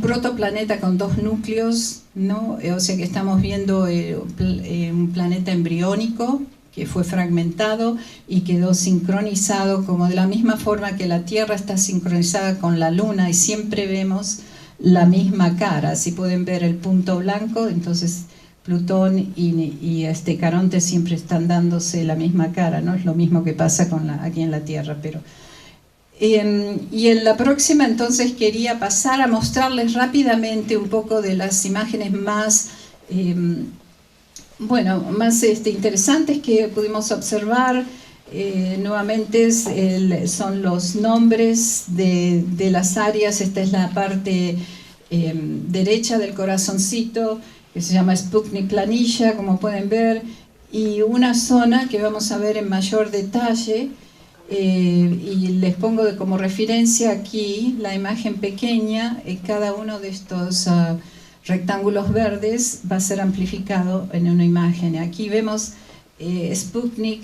protoplaneta con 2 núcleos, ¿no? O sea que estamos viendo un planeta embriónico que fue fragmentado y quedó sincronizado, como de la misma forma que la Tierra está sincronizada con la Luna y siempre vemos la misma cara. Si pueden ver el punto blanco, entonces Plutón y Caronte siempre están dándose la misma cara, ¿no? Es lo mismo que pasa aquí en la Tierra, pero... y en la próxima entonces quería pasar a mostrarles rápidamente un poco de las imágenes más más interesantes que pudimos observar. Nuevamente son los nombres de las áreas. Esta es la parte derecha del corazoncito, que se llama Sputnik Planilla, como pueden ver, y una zona que vamos a ver en mayor detalle, y les pongo como referencia aquí la imagen pequeña. Cada uno de estos rectángulos verdes va a ser amplificado en una imagen. Aquí vemos Sputnik,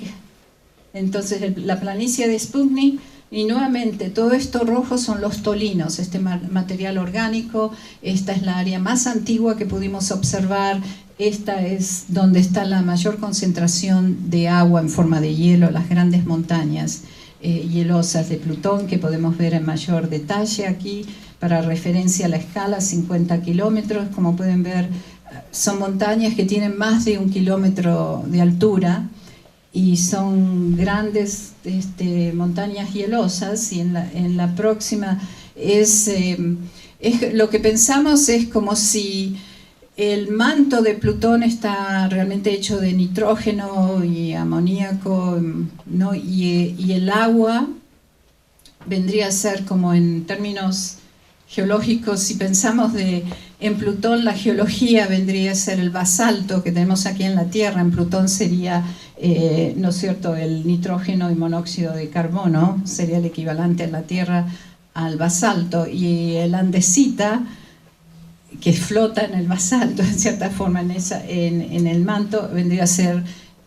entonces la planicie de Sputnik, y nuevamente todo esto rojo son los tolinos, este material orgánico. Esta es la área más antigua que pudimos observar. Esta es donde está la mayor concentración de agua en forma de hielo, las grandes montañas hielosas de Plutón, que podemos ver en mayor detalle aquí. Para referencia a la escala, 50 kilómetros, como pueden ver, son montañas que tienen más de 1 kilómetro de altura, y son grandes montañas hielosas. Y en la próxima lo que pensamos es como si el manto de Plutón está realmente hecho de nitrógeno y amoníaco, ¿no? Y el agua vendría a ser, como en términos geológicos, si pensamos en Plutón, la geología vendría a ser el basalto que tenemos aquí en la Tierra. En Plutón sería, ¿no es cierto?, el nitrógeno y monóxido de carbono, sería el equivalente en la Tierra al basalto, y el andesita, que flota en el basalto, en cierta forma, en el manto, vendría a ser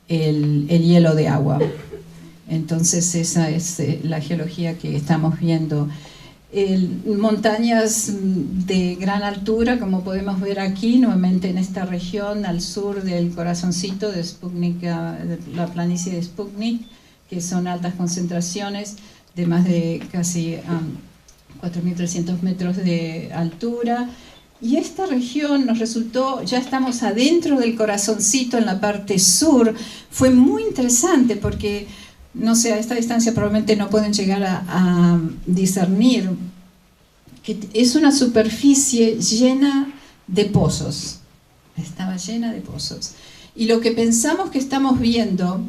el hielo de agua. Entonces esa es la geología que estamos viendo. Montañas de gran altura, como podemos ver aquí, nuevamente en esta región al sur del corazoncito de Sputnik, la planicie de Sputnik, que son altas concentraciones de más de casi 4.300 metros de altura. Y esta región nos resultó, ya estamos adentro del corazoncito en la parte sur. Fue muy interesante porque, no sé, a esta distancia probablemente no pueden llegar a discernir que es una superficie llena de pozos. Estaba llena de pozos. Y lo que pensamos que estamos viendo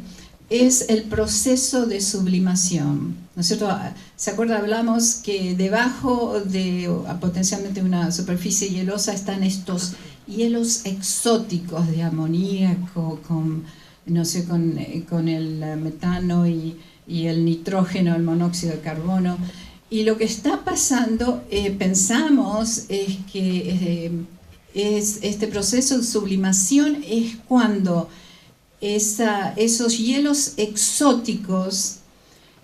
es el proceso de sublimación, ¿no es cierto? ¿Se acuerda? Hablamos que debajo de potencialmente una superficie hielosa están estos hielos exóticos de amoníaco, con el metano y el nitrógeno, el monóxido de carbono. Y lo que está pasando, pensamos, es que este proceso de sublimación es cuando esos hielos exóticos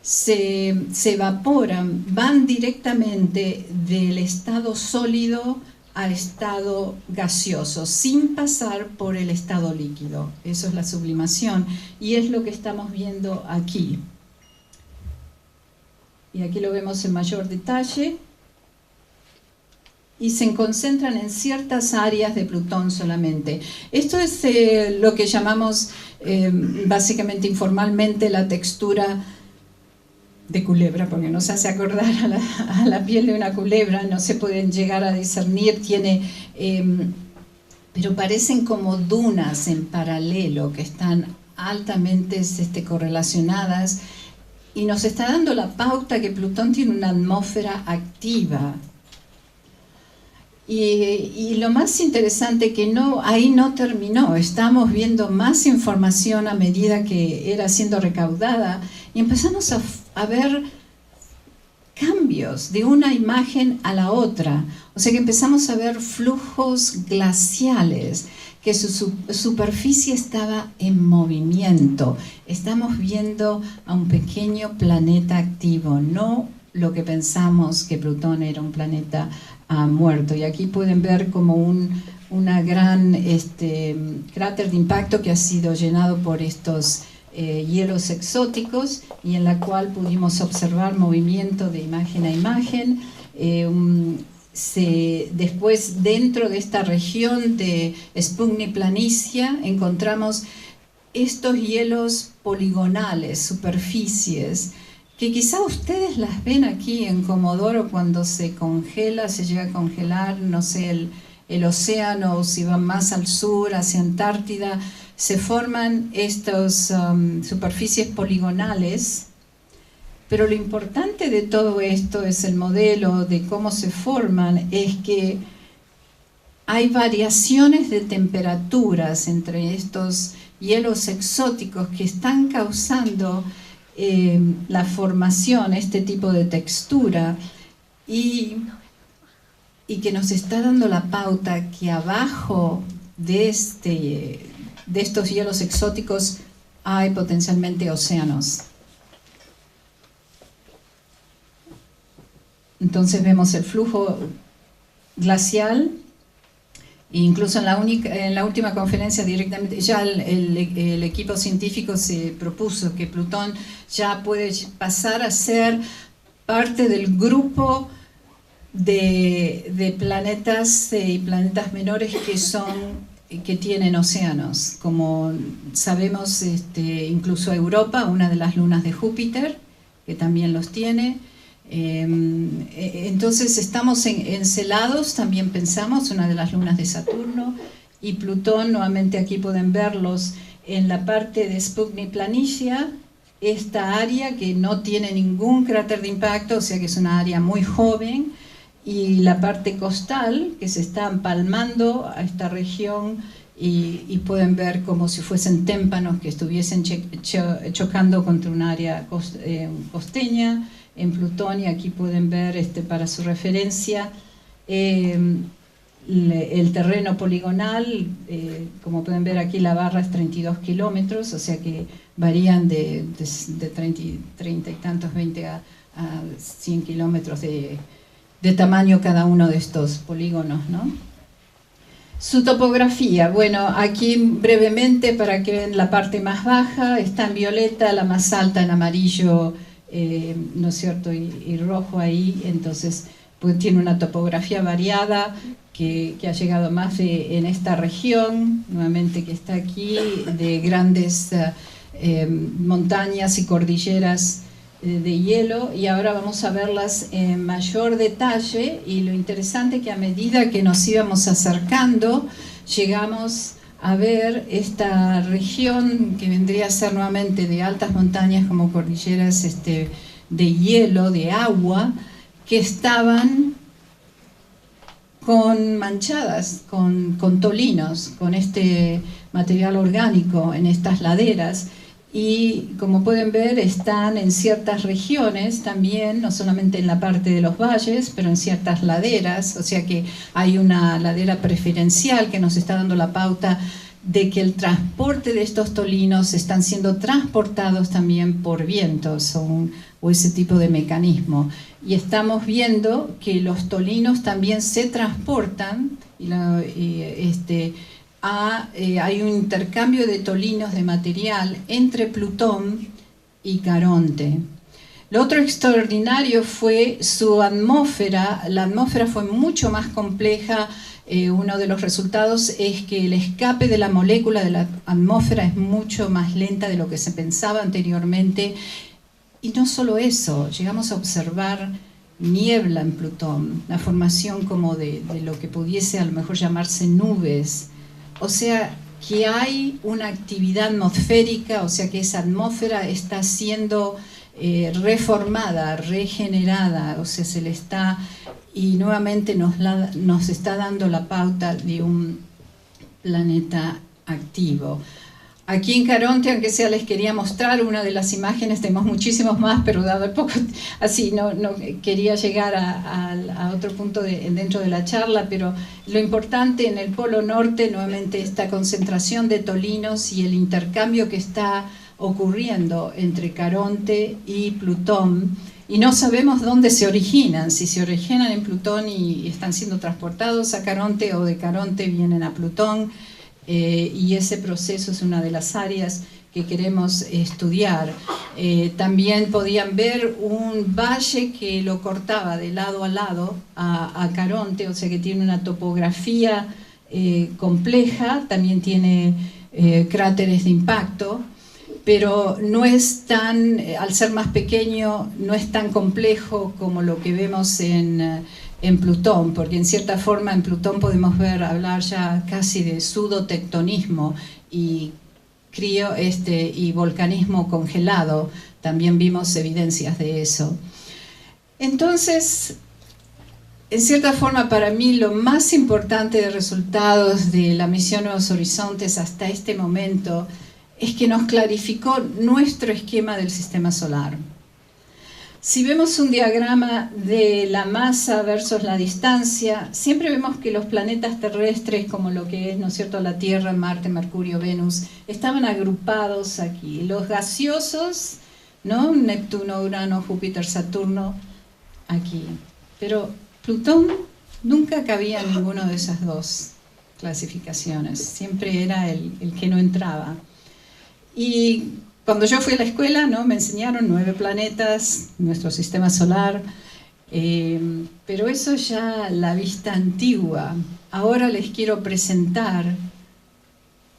se evaporan, van directamente del estado sólido al estado gaseoso, sin pasar por el estado líquido. Eso es la sublimación, y es lo que estamos viendo aquí. Y aquí lo vemos en mayor detalle. Y se concentran en ciertas áreas de Plutón solamente. Esto es lo que llamamos básicamente informalmente la textura de culebra, porque nos hace acordar a la piel de una culebra. No se pueden llegar a discernir, pero parecen como dunas en paralelo que están altamente correlacionadas, y nos está dando la pauta que Plutón tiene una atmósfera activa. Y lo más interesante que ahí no terminó. Estamos viendo más información a medida que era siendo recaudada, y empezamos a ver cambios de una imagen a la otra. O sea que empezamos a ver flujos glaciales, que su superficie estaba en movimiento. Estamos viendo a un pequeño planeta activo, no lo que pensamos que Plutón era un planeta muerto. Y aquí pueden ver como una gran cráter de impacto que ha sido llenado por estos hielos exóticos, y en la cual pudimos observar movimiento de imagen a imagen. Después, dentro de esta región de Sputnik Planicia, encontramos estos hielos poligonales, superficies, que quizá ustedes las ven aquí en Comodoro cuando se congela, se llega a congelar, no sé, el océano, o si van más al sur, hacia Antártida, se forman estas superficies poligonales. Pero lo importante de todo esto es el modelo de cómo se forman, es que hay variaciones de temperaturas entre estos hielos exóticos que están causando la formación, este tipo de textura, y que nos está dando la pauta que abajo de estos hielos exóticos hay potencialmente océanos. Entonces vemos el flujo glacial, e incluso en la última conferencia directamente ya el equipo científico se propuso que Plutón ya puede pasar a ser parte del grupo de planetas y planetas menores que tienen océanos. Como sabemos, incluso Europa, una de las lunas de Júpiter, que también los tiene. Entonces estamos encelados, también pensamos, una de las lunas de Saturno, y Plutón, nuevamente aquí pueden verlos en la parte de Sputnik Planitia, esta área que no tiene ningún cráter de impacto, o sea que es una área muy joven, y la parte costal que se está empalmando a esta región, y pueden ver como si fuesen témpanos que estuviesen chocando contra un área costeña en Plutón, y aquí pueden ver, para su referencia, el terreno poligonal. Como pueden ver aquí, la barra es 32 kilómetros, o sea que varían de 30 y tantos, 20 a 100 kilómetros de tamaño cada uno de estos polígonos, ¿no? Su topografía, bueno, aquí brevemente para que vean la parte más baja, está en violeta, la más alta en amarillo, ¿no es cierto?, y rojo ahí. Entonces pues tiene una topografía variada que ha llegado más en esta región, nuevamente que está aquí, de grandes montañas y cordilleras de hielo, y ahora vamos a verlas en mayor detalle. Y lo interesante que a medida que nos íbamos acercando, llegamos a ver esta región que vendría a ser nuevamente de altas montañas como cordilleras de hielo, de agua, que estaban manchadas con tolinos, con este material orgánico en estas laderas. Y como pueden ver, están en ciertas regiones también, no solamente en la parte de los valles, pero en ciertas laderas, o sea que hay una ladera preferencial que nos está dando la pauta de que el transporte de estos tolinos están siendo transportados también por vientos o ese tipo de mecanismo. Y estamos viendo que los tolinos también se transportan, hay un intercambio de tolinos de material entre Plutón y Caronte. Lo otro extraordinario fue su atmósfera. La atmósfera fue mucho más compleja. Uno de los resultados es que el escape de la molécula de la atmósfera es mucho más lenta de lo que se pensaba anteriormente. Y no solo eso, llegamos a observar niebla en Plutón, la formación como de lo que pudiese a lo mejor llamarse nubes. O sea que hay una actividad atmosférica, o sea que esa atmósfera está siendo reformada, regenerada, o sea, y nuevamente nos está dando la pauta de un planeta activo. Aquí en Caronte, aunque sea, les quería mostrar una de las imágenes, tenemos muchísimos más, pero dado el poco, así no quería llegar a otro punto dentro de la charla, pero lo importante en el Polo Norte, nuevamente esta concentración de tolinos y el intercambio que está ocurriendo entre Caronte y Plutón, y no sabemos dónde se originan, si se originan en Plutón y están siendo transportados a Caronte, o de Caronte vienen a Plutón. Y ese proceso es una de las áreas que queremos estudiar. También podían ver un valle que lo cortaba de lado a lado a Caronte, o sea que tiene una topografía compleja, también tiene cráteres de impacto, pero no es tan, al ser más pequeño, no es tan complejo como lo que vemos en Plutón, porque en cierta forma en Plutón podemos hablar ya casi de pseudotectonismo y y volcanismo congelado. También vimos evidencias de eso. Entonces, en cierta forma, para mí, lo más importante de resultados de la misión Nuevos Horizontes hasta este momento es que nos clarificó nuestro esquema del sistema solar. Si vemos un diagrama de la masa versus la distancia, siempre vemos que los planetas terrestres, como lo que es, ¿no es cierto?, la Tierra, Marte, Mercurio, Venus, estaban agrupados aquí. Los gaseosos, ¿no?, Neptuno, Urano, Júpiter, Saturno, aquí. Pero Plutón nunca cabía en ninguna de esas dos clasificaciones, siempre era el que no entraba. Y cuando yo fui a la escuela, ¿no?, me enseñaron 9 planetas, nuestro sistema solar, pero eso ya la vista antigua. Ahora les quiero presentar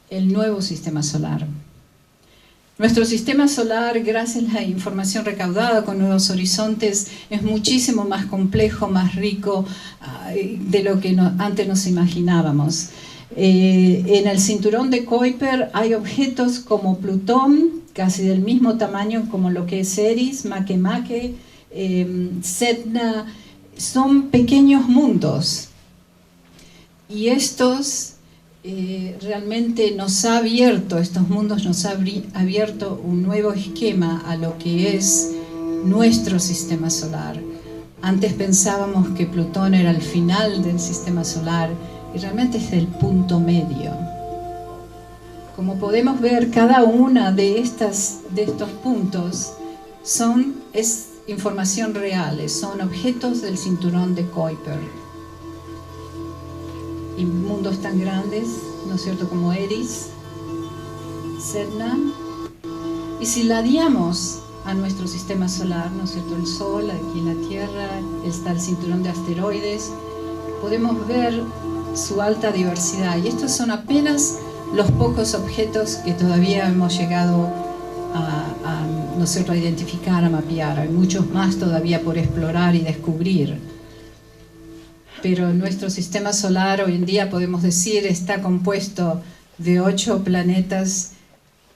el nuevo sistema solar. Nuestro sistema solar, gracias a la información recaudada con Nuevos Horizontes, es muchísimo más complejo, más rico de lo que antes nos imaginábamos. En el cinturón de Kuiper hay objetos como Plutón, casi del mismo tamaño como lo que es Eris, Makemake, Sedna. Son pequeños mundos. Y estos realmente nos ha abierto, estos mundos nos ha abierto un nuevo esquema a lo que es nuestro sistema solar. Antes pensábamos que Plutón era el final del sistema solar y realmente es el punto medio. Como podemos ver, cada una de estos puntos es información real, son objetos del cinturón de Kuiper. Y mundos tan grandes, ¿no es cierto?, como Eris, Sedna. Y si la diamos a nuestro sistema solar, ¿no es cierto?, el Sol, aquí en la Tierra, está el cinturón de asteroides, podemos ver su alta diversidad. Y estos son apenas los pocos objetos que todavía hemos llegado ¿no es cierto?, a identificar, a mapear. Hay muchos más todavía por explorar y descubrir. Pero nuestro sistema solar hoy en día, podemos decir, está compuesto de 8 planetas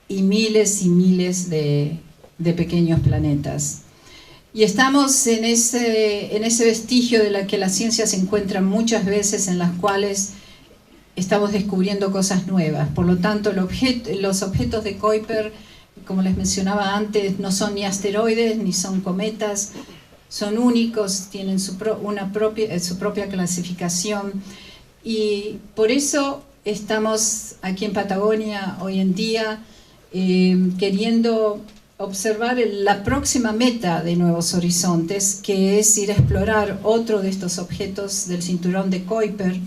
y miles de pequeños planetas. Y estamos en ese vestigio de la que la ciencia se encuentra muchas veces, en las cuales estamos descubriendo cosas nuevas. Por lo tanto, los objetos de Kuiper, como les mencionaba antes, no son ni asteroides ni son cometas, son únicos, tienen su propia clasificación, y por eso estamos aquí en Patagonia hoy en día queriendo observar la próxima meta de Nuevos Horizontes, que es ir a explorar otro de estos objetos del cinturón de Kuiper.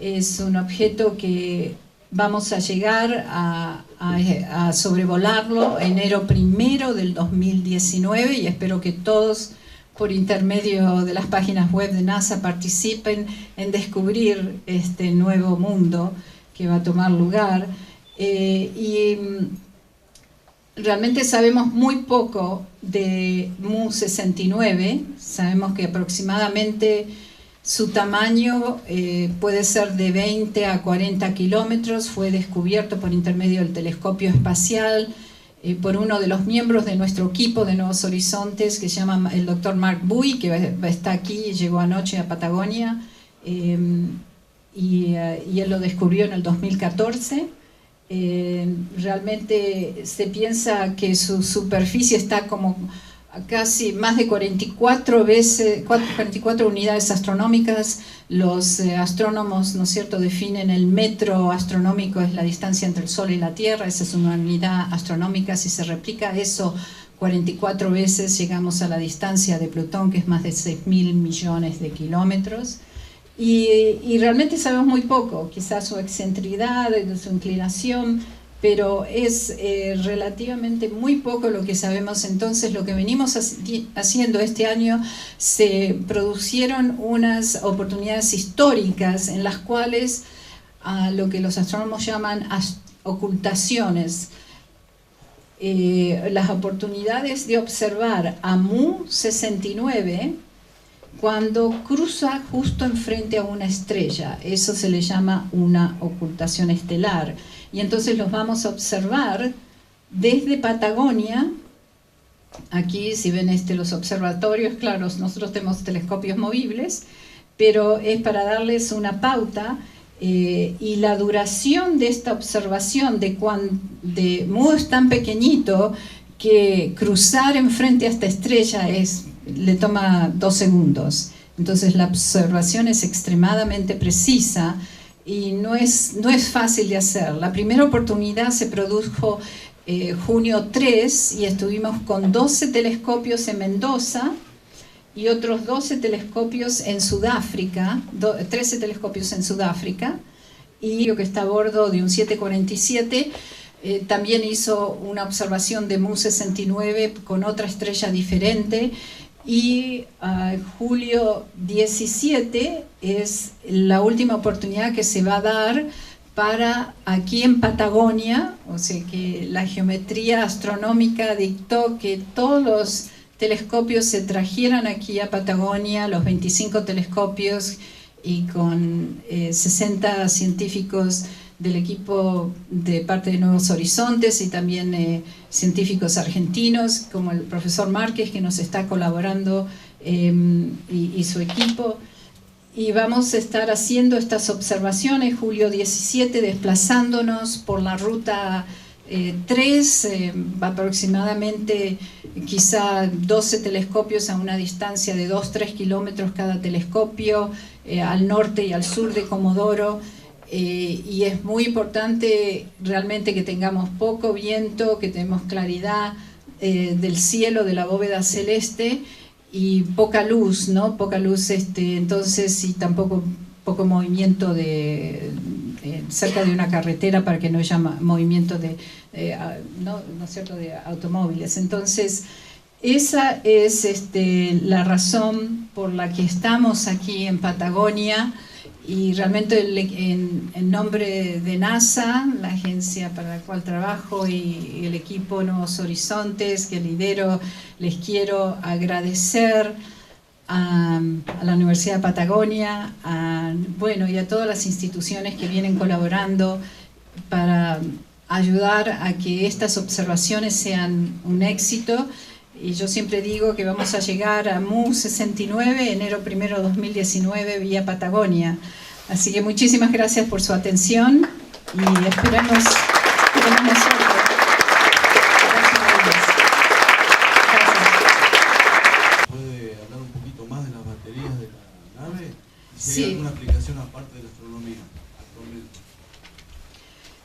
Es un objeto que vamos a llegar a sobrevolarlo enero 1 del 2019, y espero que todos, por intermedio de las páginas web de NASA, participen en descubrir este nuevo mundo que va a tomar lugar. Y realmente sabemos muy poco de Mu 69, sabemos que aproximadamente su tamaño puede ser de 20 a 40 kilómetros, fue descubierto por intermedio del telescopio espacial por uno de los miembros de nuestro equipo de Nuevos Horizontes, que se llama el Dr. Mark Buoy, que está aquí, llegó anoche a Patagonia, y él lo descubrió en el 2014. Realmente se piensa que su superficie está como casi más de 44 unidades astronómicas. Los astrónomos, ¿no es cierto?, definen el metro astronómico, es la distancia entre el Sol y la Tierra. Esa es una unidad astronómica. Si se replica eso 44 veces, llegamos a la distancia de Plutón, que es más de 6.000 millones de kilómetros. Y realmente sabemos muy poco, quizás su excentricidad, su inclinación, pero es relativamente muy poco lo que sabemos. Entonces, lo que venimos haciendo este año, se produjeron unas oportunidades históricas en las cuales lo que los astrónomos llaman ocultaciones, las oportunidades de observar a Mu 69 cuando cruza justo enfrente a una estrella. Eso se le llama una ocultación estelar. Y entonces los vamos a observar desde Patagonia. Aquí, si ven los observatorios, claro, nosotros tenemos telescopios movibles, pero es para darles una pauta. Y la duración de esta observación de Mu es tan pequeñito que cruzar enfrente a esta estrella le toma 2 segundos. Entonces la observación es extremadamente precisa y no es fácil de hacer. La primera oportunidad se produjo junio 3 y estuvimos con 12 telescopios en Mendoza y otros 12 telescopios en Sudáfrica, 13 telescopios en Sudáfrica, y lo que está a bordo de un 747 también hizo una observación de Mu 69 con otra estrella diferente, y julio 17 es la última oportunidad que se va a dar para aquí en Patagonia, o sea que la geometría astronómica dictó que todos los telescopios se trajeran aquí a Patagonia, los 25 telescopios, y con 60 científicos del equipo de parte de Nuevos Horizontes y también científicos argentinos como el profesor Márquez, que nos está colaborando, y su equipo. Y vamos a estar haciendo estas observaciones julio 17, desplazándonos por la ruta 3, aproximadamente quizá 12 telescopios a una distancia de 2-3 kilómetros cada telescopio, al norte y al sur de Comodoro, y es muy importante realmente que tengamos poco viento, que tenemos claridad del cielo, de la bóveda celeste, y poca luz, ¿no? Poca luz, entonces, y tampoco poco movimiento cerca de una carretera para que no haya movimiento ¿no es cierto?, de automóviles. Entonces, esa es la razón por la que estamos aquí en Patagonia, y realmente en nombre de NASA, la agencia para la cual trabajo, y el equipo Nuevos Horizontes que lidero, les quiero agradecer a la Universidad de Patagonia, y a todas las instituciones que vienen colaborando para ayudar a que estas observaciones sean un éxito. Y yo siempre digo que vamos a llegar a Mu 69, enero 1 2019, vía Patagonia. Así que muchísimas gracias por su atención y esperamos que tengamos suerte. ¿Puede hablar un poquito más de las baterías de la nave? ¿Y si Sí. hay alguna aplicación aparte de la astronomía actualmente?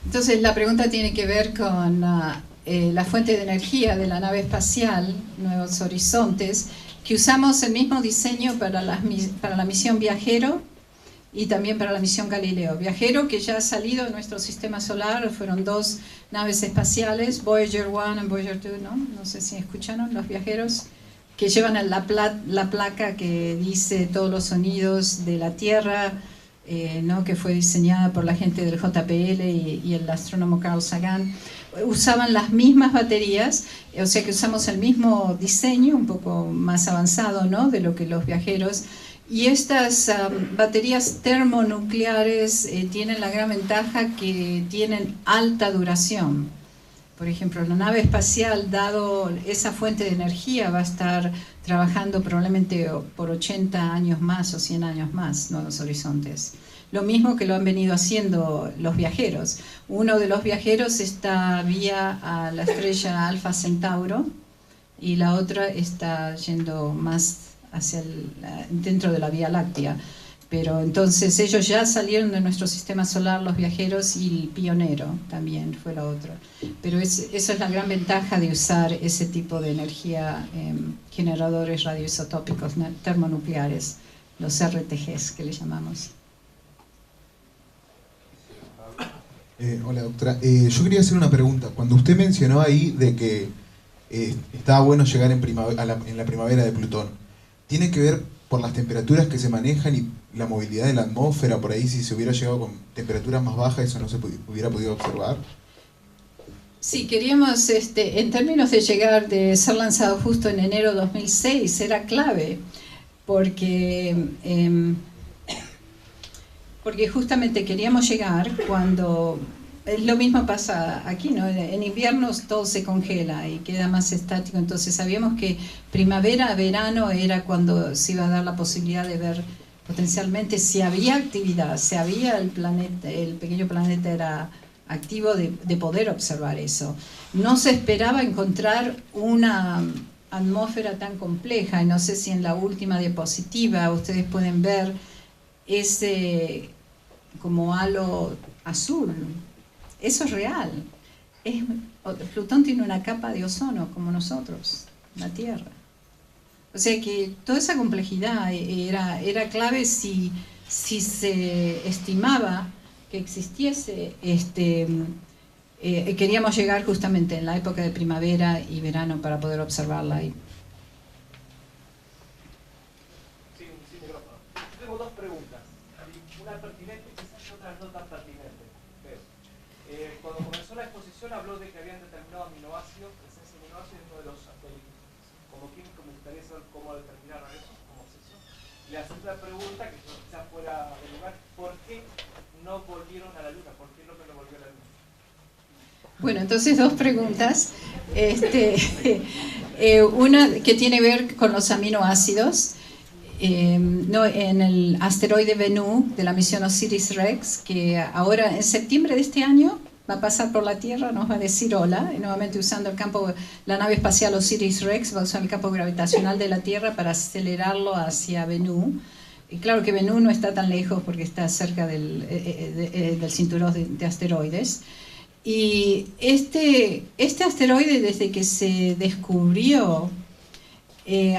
Entonces la pregunta tiene que ver con la fuente de energía de la nave espacial Nuevos Horizontes, que usamos el mismo diseño para la misión Viajero y también para la misión Galileo. Viajero, que ya ha salido de nuestro sistema solar, fueron 2 naves espaciales, Voyager 1 y Voyager 2, ¿no? No sé si escucharon, los viajeros, que llevan la placa que dice todos los sonidos de la Tierra, ¿no?, que fue diseñada por la gente del JPL y el astrónomo Carl Sagan. Usaban las mismas baterías, o sea que usamos el mismo diseño, un poco más avanzado, ¿no?, de lo que los viajeros. Y estas baterías termonucleares tienen la gran ventaja que tienen alta duración. Por ejemplo, la nave espacial, dado esa fuente de energía, va a estar trabajando probablemente por 80 años más o 100 años más, Nuevos Horizontes. Lo mismo que lo han venido haciendo los viajeros. Uno de los viajeros está vía a la estrella Alfa Centauro y la otra está yendo más hacia dentro de la Vía Láctea. Pero entonces ellos ya salieron de nuestro sistema solar, los viajeros, y el Pionero también fue la otra. Pero esa es la gran ventaja de usar ese tipo de energía, generadores radioisotópicos termonucleares, los RTGs que le llamamos. Hola, doctora. Yo quería hacer una pregunta. Cuando usted mencionó ahí de que estaba bueno llegar en la primavera de Plutón, ¿tiene que ver por las temperaturas que se manejan y la movilidad de la atmósfera? Por ahí, si se hubiera llegado con temperaturas más bajas, ¿eso no se hubiera podido observar? Sí, queríamos, en términos de llegar, de ser lanzado justo en enero de 2006, era clave, porque justamente queríamos llegar cuando... Lo mismo pasa aquí, ¿no? En invierno todo se congela y queda más estático, entonces sabíamos que primavera, verano era cuando se iba a dar la posibilidad de ver potencialmente, si había actividad, si había el planeta, el pequeño planeta era activo, de poder observar eso. No se esperaba encontrar una atmósfera tan compleja, y no sé si en la última diapositiva ustedes pueden ver ese como halo azul. Eso es real. Plutón tiene una capa de ozono como nosotros, la Tierra. O sea que toda esa complejidad era clave si se estimaba que existiese. Queríamos llegar justamente en la época de primavera y verano para poder observarla ahí. Sin micrófono. Tengo dos preguntas, una pertinente y otra no tan pertinente. Cuando comenzó la exposición habló de que habían determinado aminoácidos, presencia de aminoácidos dentro de los satélites. Como químico me gustaría saber cómo determinaron eso, cómo se hizo. Y la segunda pregunta, que quizás fuera de lugar, ¿por qué no volvieron a la Luna? ¿Por qué no volvió a la Luna? Bueno, entonces dos preguntas. Una que tiene que ver con los aminoácidos. No, en el asteroide Bennu de la misión Osiris-Rex, que ahora en septiembre de este año va a pasar por la Tierra, nos va a decir hola, y nuevamente usando el campo, la nave espacial Osiris-Rex va a usar el campo gravitacional de la Tierra para acelerarlo hacia Bennu. Y claro que Bennu no está tan lejos porque está cerca del cinturón de asteroides. Y este asteroide, desde que se descubrió,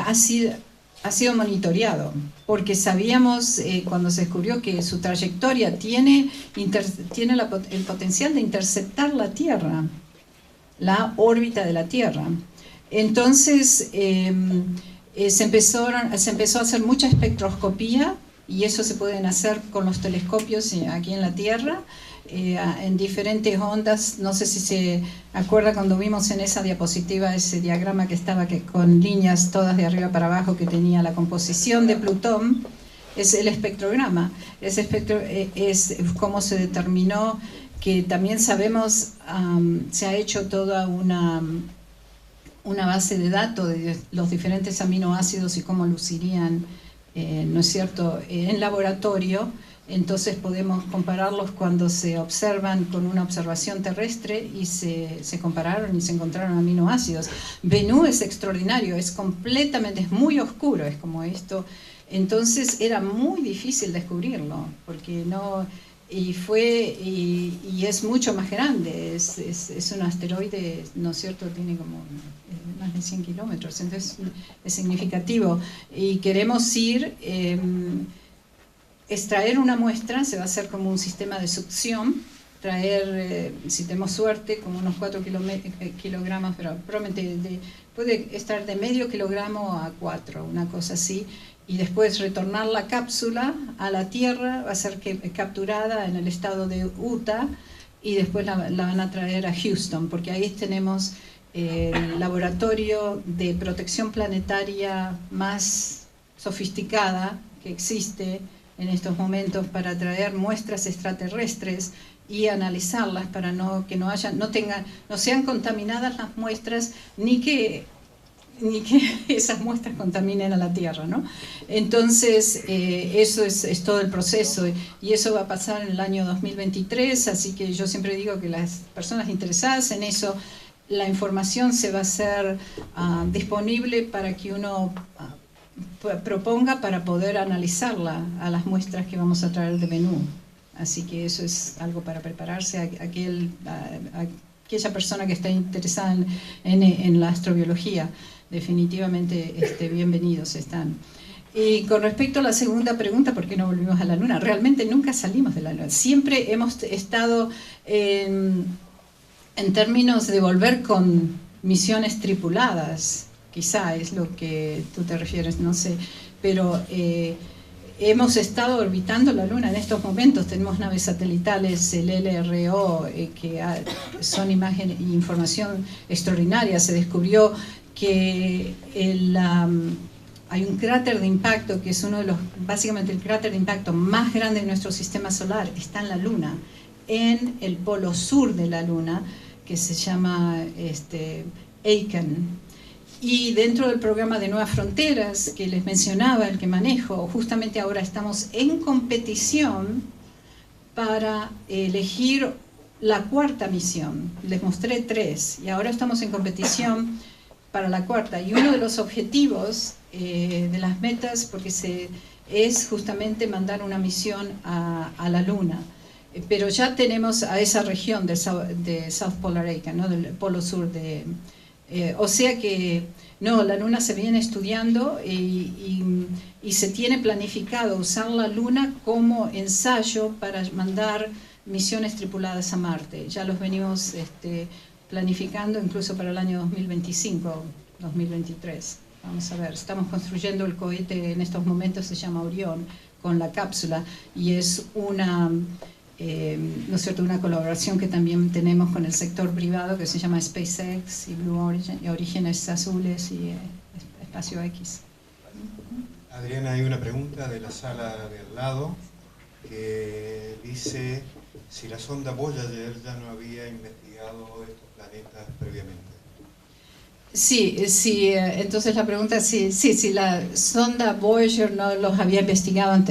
ha sido monitoreado, porque sabíamos cuando se descubrió que su trayectoria tiene el potencial de interceptar la Tierra, la órbita de la Tierra. Entonces se empezó a hacer mucha espectroscopía, y eso se pueden hacer con los telescopios aquí en la Tierra, en diferentes ondas. No sé si se acuerda cuando vimos en esa diapositiva ese diagrama que estaba con líneas todas de arriba para abajo, que tenía la composición de Plutón. Es el espectrograma, es cómo se determinó, que también sabemos, se ha hecho toda una base de datos de los diferentes aminoácidos y cómo lucirían, ¿no es cierto?, en laboratorio. Entonces podemos compararlos cuando se observan con una observación terrestre, y se compararon y se encontraron aminoácidos. Bennu es extraordinario, es muy oscuro, es como esto. Entonces era muy difícil descubrirlo, porque no, y es mucho más grande, es un asteroide, ¿no es cierto?, tiene como más de 100 kilómetros, entonces es significativo. Y queremos ir, extraer una muestra, se va a hacer como un sistema de succión, traer, si tenemos suerte, como unos 4 kilogramos, pero probablemente puede estar de medio kilogramo a 4, una cosa así, y después retornar la cápsula a la Tierra, va a ser capturada en el estado de Utah, y después la van a traer a Houston, porque ahí tenemos el laboratorio de protección planetaria más sofisticada que existe en estos momentos, para traer muestras extraterrestres y analizarlas para que no sean contaminadas las muestras, ni que esas muestras contaminen a la Tierra, ¿no? Entonces eso es todo el proceso, y eso va a pasar en el año 2023, así que yo siempre digo que las personas interesadas en eso, la información se va a hacer disponible para que uno proponga para poder analizarla a las muestras que vamos a traer de Bennu. Así que eso es algo para prepararse aquella persona que está interesada en la astrobiología. Definitivamente bienvenidos están. Y con respecto a la segunda pregunta, ¿por qué no volvimos a la Luna? Realmente nunca salimos de la Luna. Siempre hemos estado en términos de volver con misiones tripuladas. Quizá es lo que tú te refieres, no sé, pero hemos estado orbitando la Luna en estos momentos. Tenemos naves satelitales, el LRO, que son imagen e información extraordinaria. Se descubrió que hay un cráter de impacto, que es básicamente el cráter de impacto más grande de nuestro sistema solar, está en la Luna, en el polo sur de la Luna, que se llama Aiken. Y dentro del programa de Nuevas Fronteras, que les mencionaba, el que manejo, justamente ahora estamos en competición para elegir la cuarta misión. Les mostré 3 y ahora estamos en competición para la cuarta. Y uno de los objetivos de las metas, porque es justamente mandar una misión a la Luna. Pero ya tenemos a esa región de South Polar Area, ¿no? Del Polo Sur. O sea que no, la Luna se viene estudiando y se tiene planificado usar la Luna como ensayo para mandar misiones tripuladas a Marte. Ya los venimos planificando incluso para el año 2025, 2023. Vamos a ver, estamos construyendo el cohete en estos momentos, se llama Orión, con la cápsula, y es una, ¿no es cierto?, una colaboración que también tenemos con el sector privado que se llama SpaceX y Blue Origin, y Orígenes Azules y Espacio X. Adriana, hay una pregunta de la sala de al lado que dice si la sonda Voyager ya no había investigado estos planetas previamente. Sí, entonces la pregunta es si la sonda Voyager no los había investigado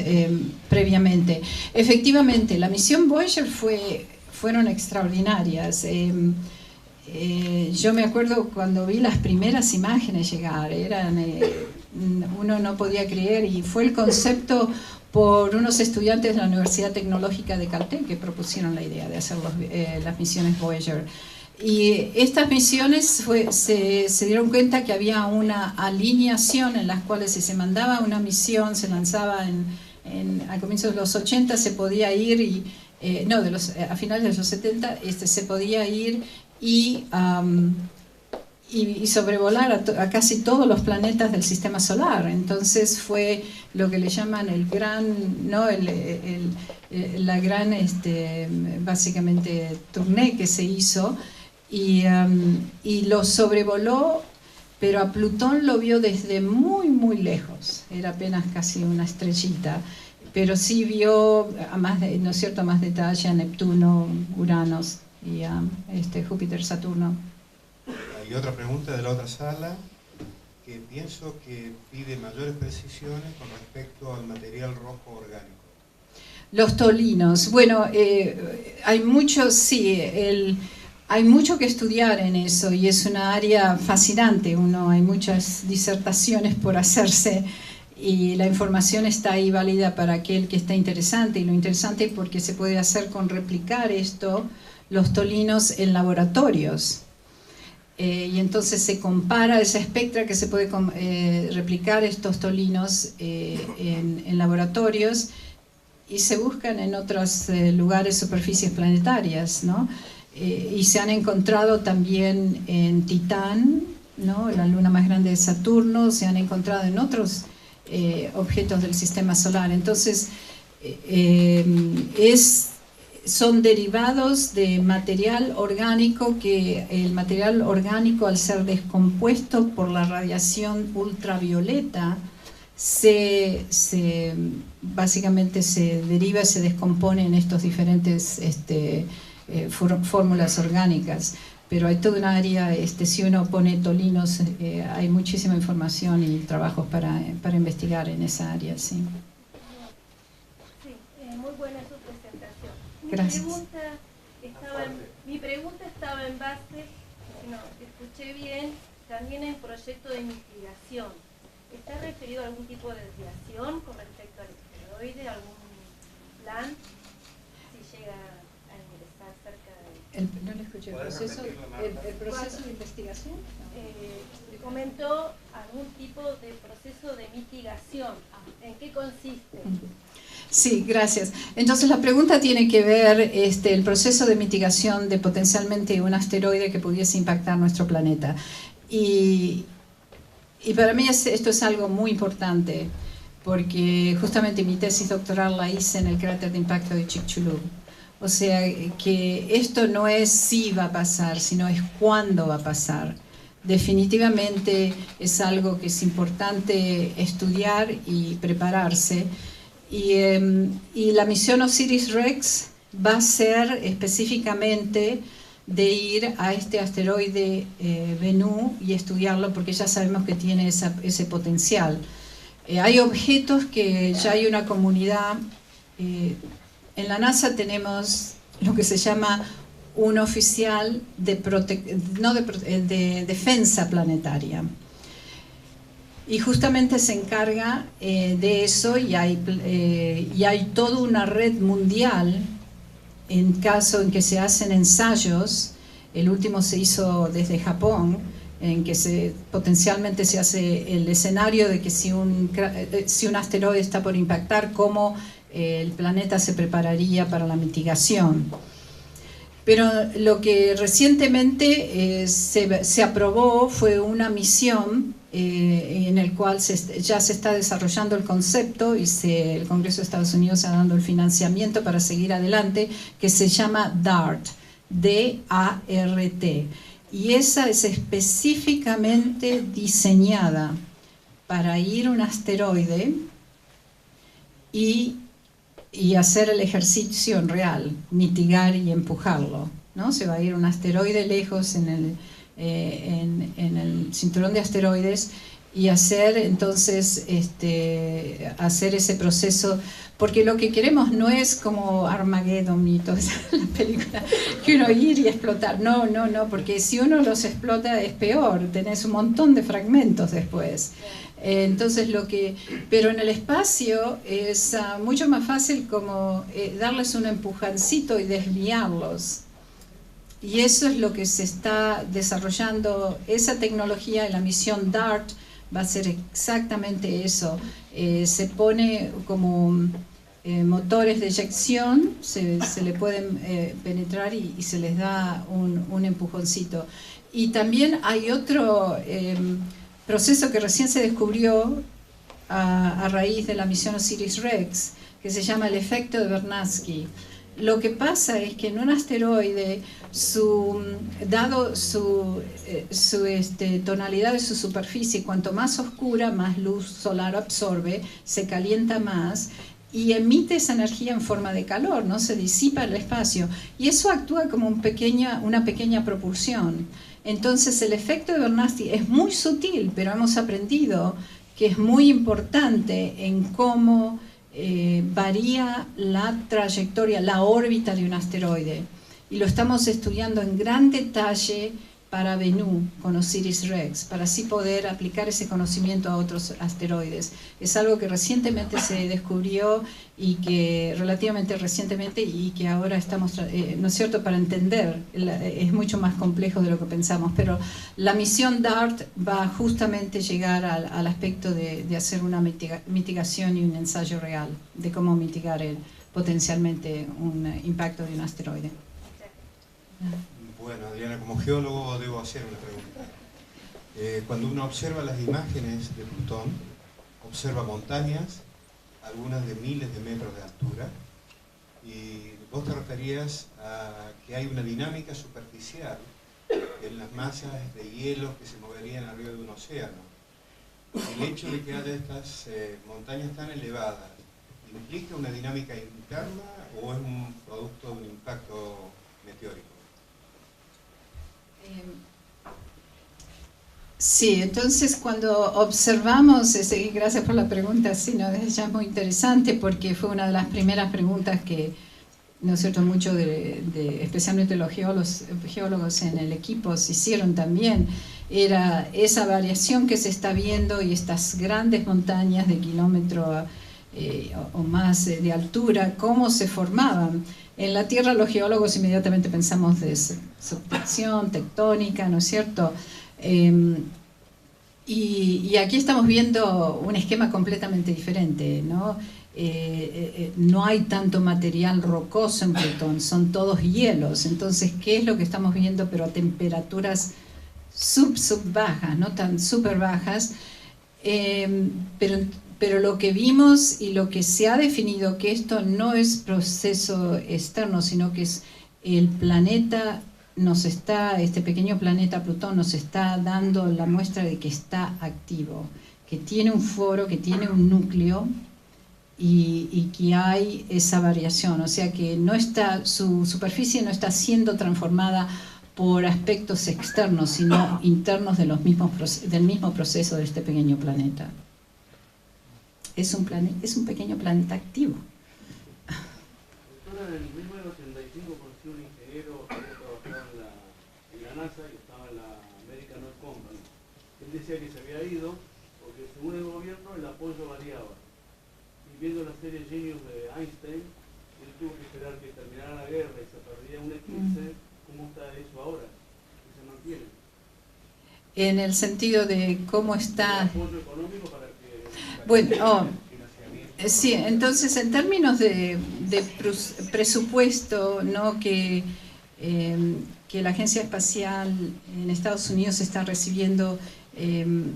previamente. Efectivamente, la misión Voyager fueron extraordinarias. Yo me acuerdo cuando vi las primeras imágenes llegar, uno no podía creer, y fue el concepto por unos estudiantes de la Universidad Tecnológica de Caltech que propusieron la idea de hacer las misiones Voyager. Y estas misiones se dieron cuenta que había una alineación en las cuales si se mandaba una misión, se lanzaba a comienzos de los 80, se podía ir, a finales de los 70 se podía ir y sobrevolar a casi todos los planetas del sistema solar. Entonces fue lo que le llaman el gran, ¿no? la gran básicamente tournée que se hizo, y lo sobrevoló, pero a Plutón lo vio desde muy muy lejos, era apenas casi una estrellita, pero sí vio ¿no es cierto?, a más detalle a Neptuno, Uranos y a Júpiter, Saturno. Hay otra pregunta de la otra sala que pienso que pide mayores precisiones con respecto al material rojo orgánico. Los tolinos. Bueno, hay mucho, hay mucho que estudiar en eso y es una área fascinante. Hay muchas disertaciones por hacerse y la información está ahí válida para aquel que está interesante. Y lo interesante es porque se puede hacer con replicar los tolinos en laboratorios. Y entonces se compara esa espectra que se puede replicar estos tolinos en laboratorios y se buscan en otros lugares, superficies planetarias, ¿no? Y se han encontrado también en Titán, ¿no?, la luna más grande de Saturno, se han encontrado en otros objetos del sistema solar. Entonces son derivados de material orgánico, que el material orgánico, al ser descompuesto por la radiación ultravioleta, básicamente se deriva, se descompone en estos diferentes fórmulas orgánicas. Pero hay toda una área, si uno pone tolinos, hay muchísima información y trabajos para investigar en esa área, sí. Muy buena su presentación. Gracias. Mi pregunta estaba en base, si no escuché bien, también en proyecto de mitigación. ¿Está referido a algún tipo de desviación con respecto al asteroide, algún plan, si llega a ingresar cerca de... No le escuché. ¿El proceso de investigación? Comentó algún tipo de proceso de mitigación. ¿En qué consiste? Sí, gracias. Entonces la pregunta tiene que ver el proceso de mitigación de potencialmente un asteroide que pudiese impactar nuestro planeta. Y para mí esto es algo muy importante, porque justamente mi tesis doctoral la hice en el cráter de impacto de Chicxulub. O sea que esto no es si va a pasar, sino es cuándo va a pasar. Definitivamente es algo que es importante estudiar y prepararse. Y la misión Osiris-Rex va a ser específicamente de ir a este asteroide Bennu y estudiarlo, porque ya sabemos que tiene ese potencial. Hay objetos que ya hay una comunidad. En la NASA tenemos lo que se llama un oficial de defensa planetaria. Y justamente se encarga de eso, y hay toda una red mundial en caso en que se hacen ensayos. El último se hizo desde Japón, en que potencialmente se hace el escenario de que si un asteroide está por impactar, cómo el planeta se prepararía para la mitigación. Pero lo que recientemente se aprobó fue una misión en el cual ya se está desarrollando el concepto, y el Congreso de Estados Unidos está dando el financiamiento para seguir adelante, que se llama DART, D-A-R-T. Y esa es específicamente diseñada para ir a un asteroide y hacer el ejercicio en real, mitigar y empujarlo, ¿no? Se va a ir un asteroide lejos en el cinturón de asteroides y hacer entonces hacer ese proceso, porque lo que queremos no es como Armageddon y toda la película, que uno ir y explotar. No, porque si uno los explota es peor, tenés un montón de fragmentos después. Entonces pero en el espacio es mucho más fácil como darles un empujoncito y desviarlos. Y eso es lo que se está desarrollando, esa tecnología en la misión DART va a ser exactamente eso. Se pone como motores de eyección, se le pueden penetrar y se les da un empujoncito. Y también hay otro proceso que recién se descubrió a raíz de la misión Osiris-Rex, que se llama el efecto de Bernatsky. Lo que pasa es que en un asteroide, dado su tonalidad de su superficie, cuanto más oscura, más luz solar absorbe, se calienta más y emite esa energía en forma de calor, ¿no? Se disipa el espacio, y eso actúa como una pequeña propulsión. Entonces el efecto de Bernoulli es muy sutil, pero hemos aprendido que es muy importante en cómo varía la trayectoria, la órbita de un asteroide. Y lo estamos estudiando en gran detalle para Bennu con Osiris-Rex, para así poder aplicar ese conocimiento a otros asteroides. Es algo que recientemente se descubrió, y que relativamente recientemente, y que ahora estamos, ¿no es cierto?, para entender, es mucho más complejo de lo que pensamos, pero la misión DART va justamente a llegar al aspecto de hacer una mitigación y un ensayo real de cómo mitigar potencialmente un impacto de un asteroide. Bueno, Adriana, como geólogo debo hacer una pregunta. Cuando uno observa las imágenes de Plutón, observa montañas, algunas de miles de metros de altura, y vos te referías a que hay una dinámica superficial en las masas de hielo que se moverían arriba de un océano. El hecho de que haya estas montañas tan elevadas, ¿implica una dinámica interna o es un producto de un impacto meteórico? Sí, entonces cuando observamos, gracias por la pregunta, sí, ¿no? Ya es muy interesante, porque fue una de las primeras preguntas que, ¿no es cierto?, muchos especialmente los geólogos en el equipo se hicieron también, era esa variación que se está viendo y estas grandes montañas de kilómetro o más de altura, cómo se formaban. En la Tierra los geólogos inmediatamente pensamos de subducción, tectónica, ¿no es cierto? Y aquí estamos viendo un esquema completamente diferente, ¿no? No hay tanto material rocoso en Plutón, son todos hielos. Entonces, ¿qué es lo que estamos viendo? Pero a temperaturas sub bajas, no tan súper bajas, pero lo que vimos y lo que se ha definido, que esto no es proceso externo, sino que es el planeta este pequeño planeta Plutón nos está dando la muestra de que está activo, que tiene un foro, que tiene un núcleo, y que hay esa variación, o sea que no está, su superficie no está siendo transformada por aspectos externos, sino internos de del mismo proceso de este pequeño planeta. Es un pequeño planeta activo. Doctora, en 1985 conocí a un ingeniero que había trabajado en la NASA y estaba en la American Oil Company. Él decía que se había ido porque según el gobierno el apoyo variaba. Y viendo la serie Genius de Einstein, él tuvo que esperar que terminara la guerra y se perdía un eclipse. ¿Cómo está eso ahora? ¿Qué se mantiene? En el sentido de cómo está... ¿El apoyo económico para que... Bueno, sí, entonces en términos de presupuesto, ¿no? que la Agencia Espacial en Estados Unidos está recibiendo,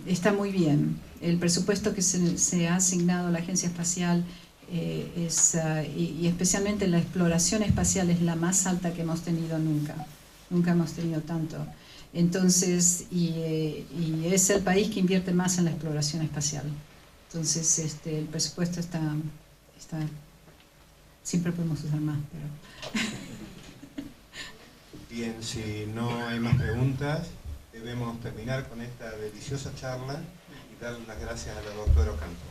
está muy bien. El presupuesto que se ha asignado a la Agencia Espacial y especialmente la exploración espacial es la más alta que hemos tenido nunca. Nunca hemos tenido tanto. Entonces, y es el país que invierte más en la exploración espacial. Entonces, el presupuesto está siempre podemos usar más, pero... Bien, si no hay más preguntas, debemos terminar con esta deliciosa charla y dar las gracias a la doctora Ocampo.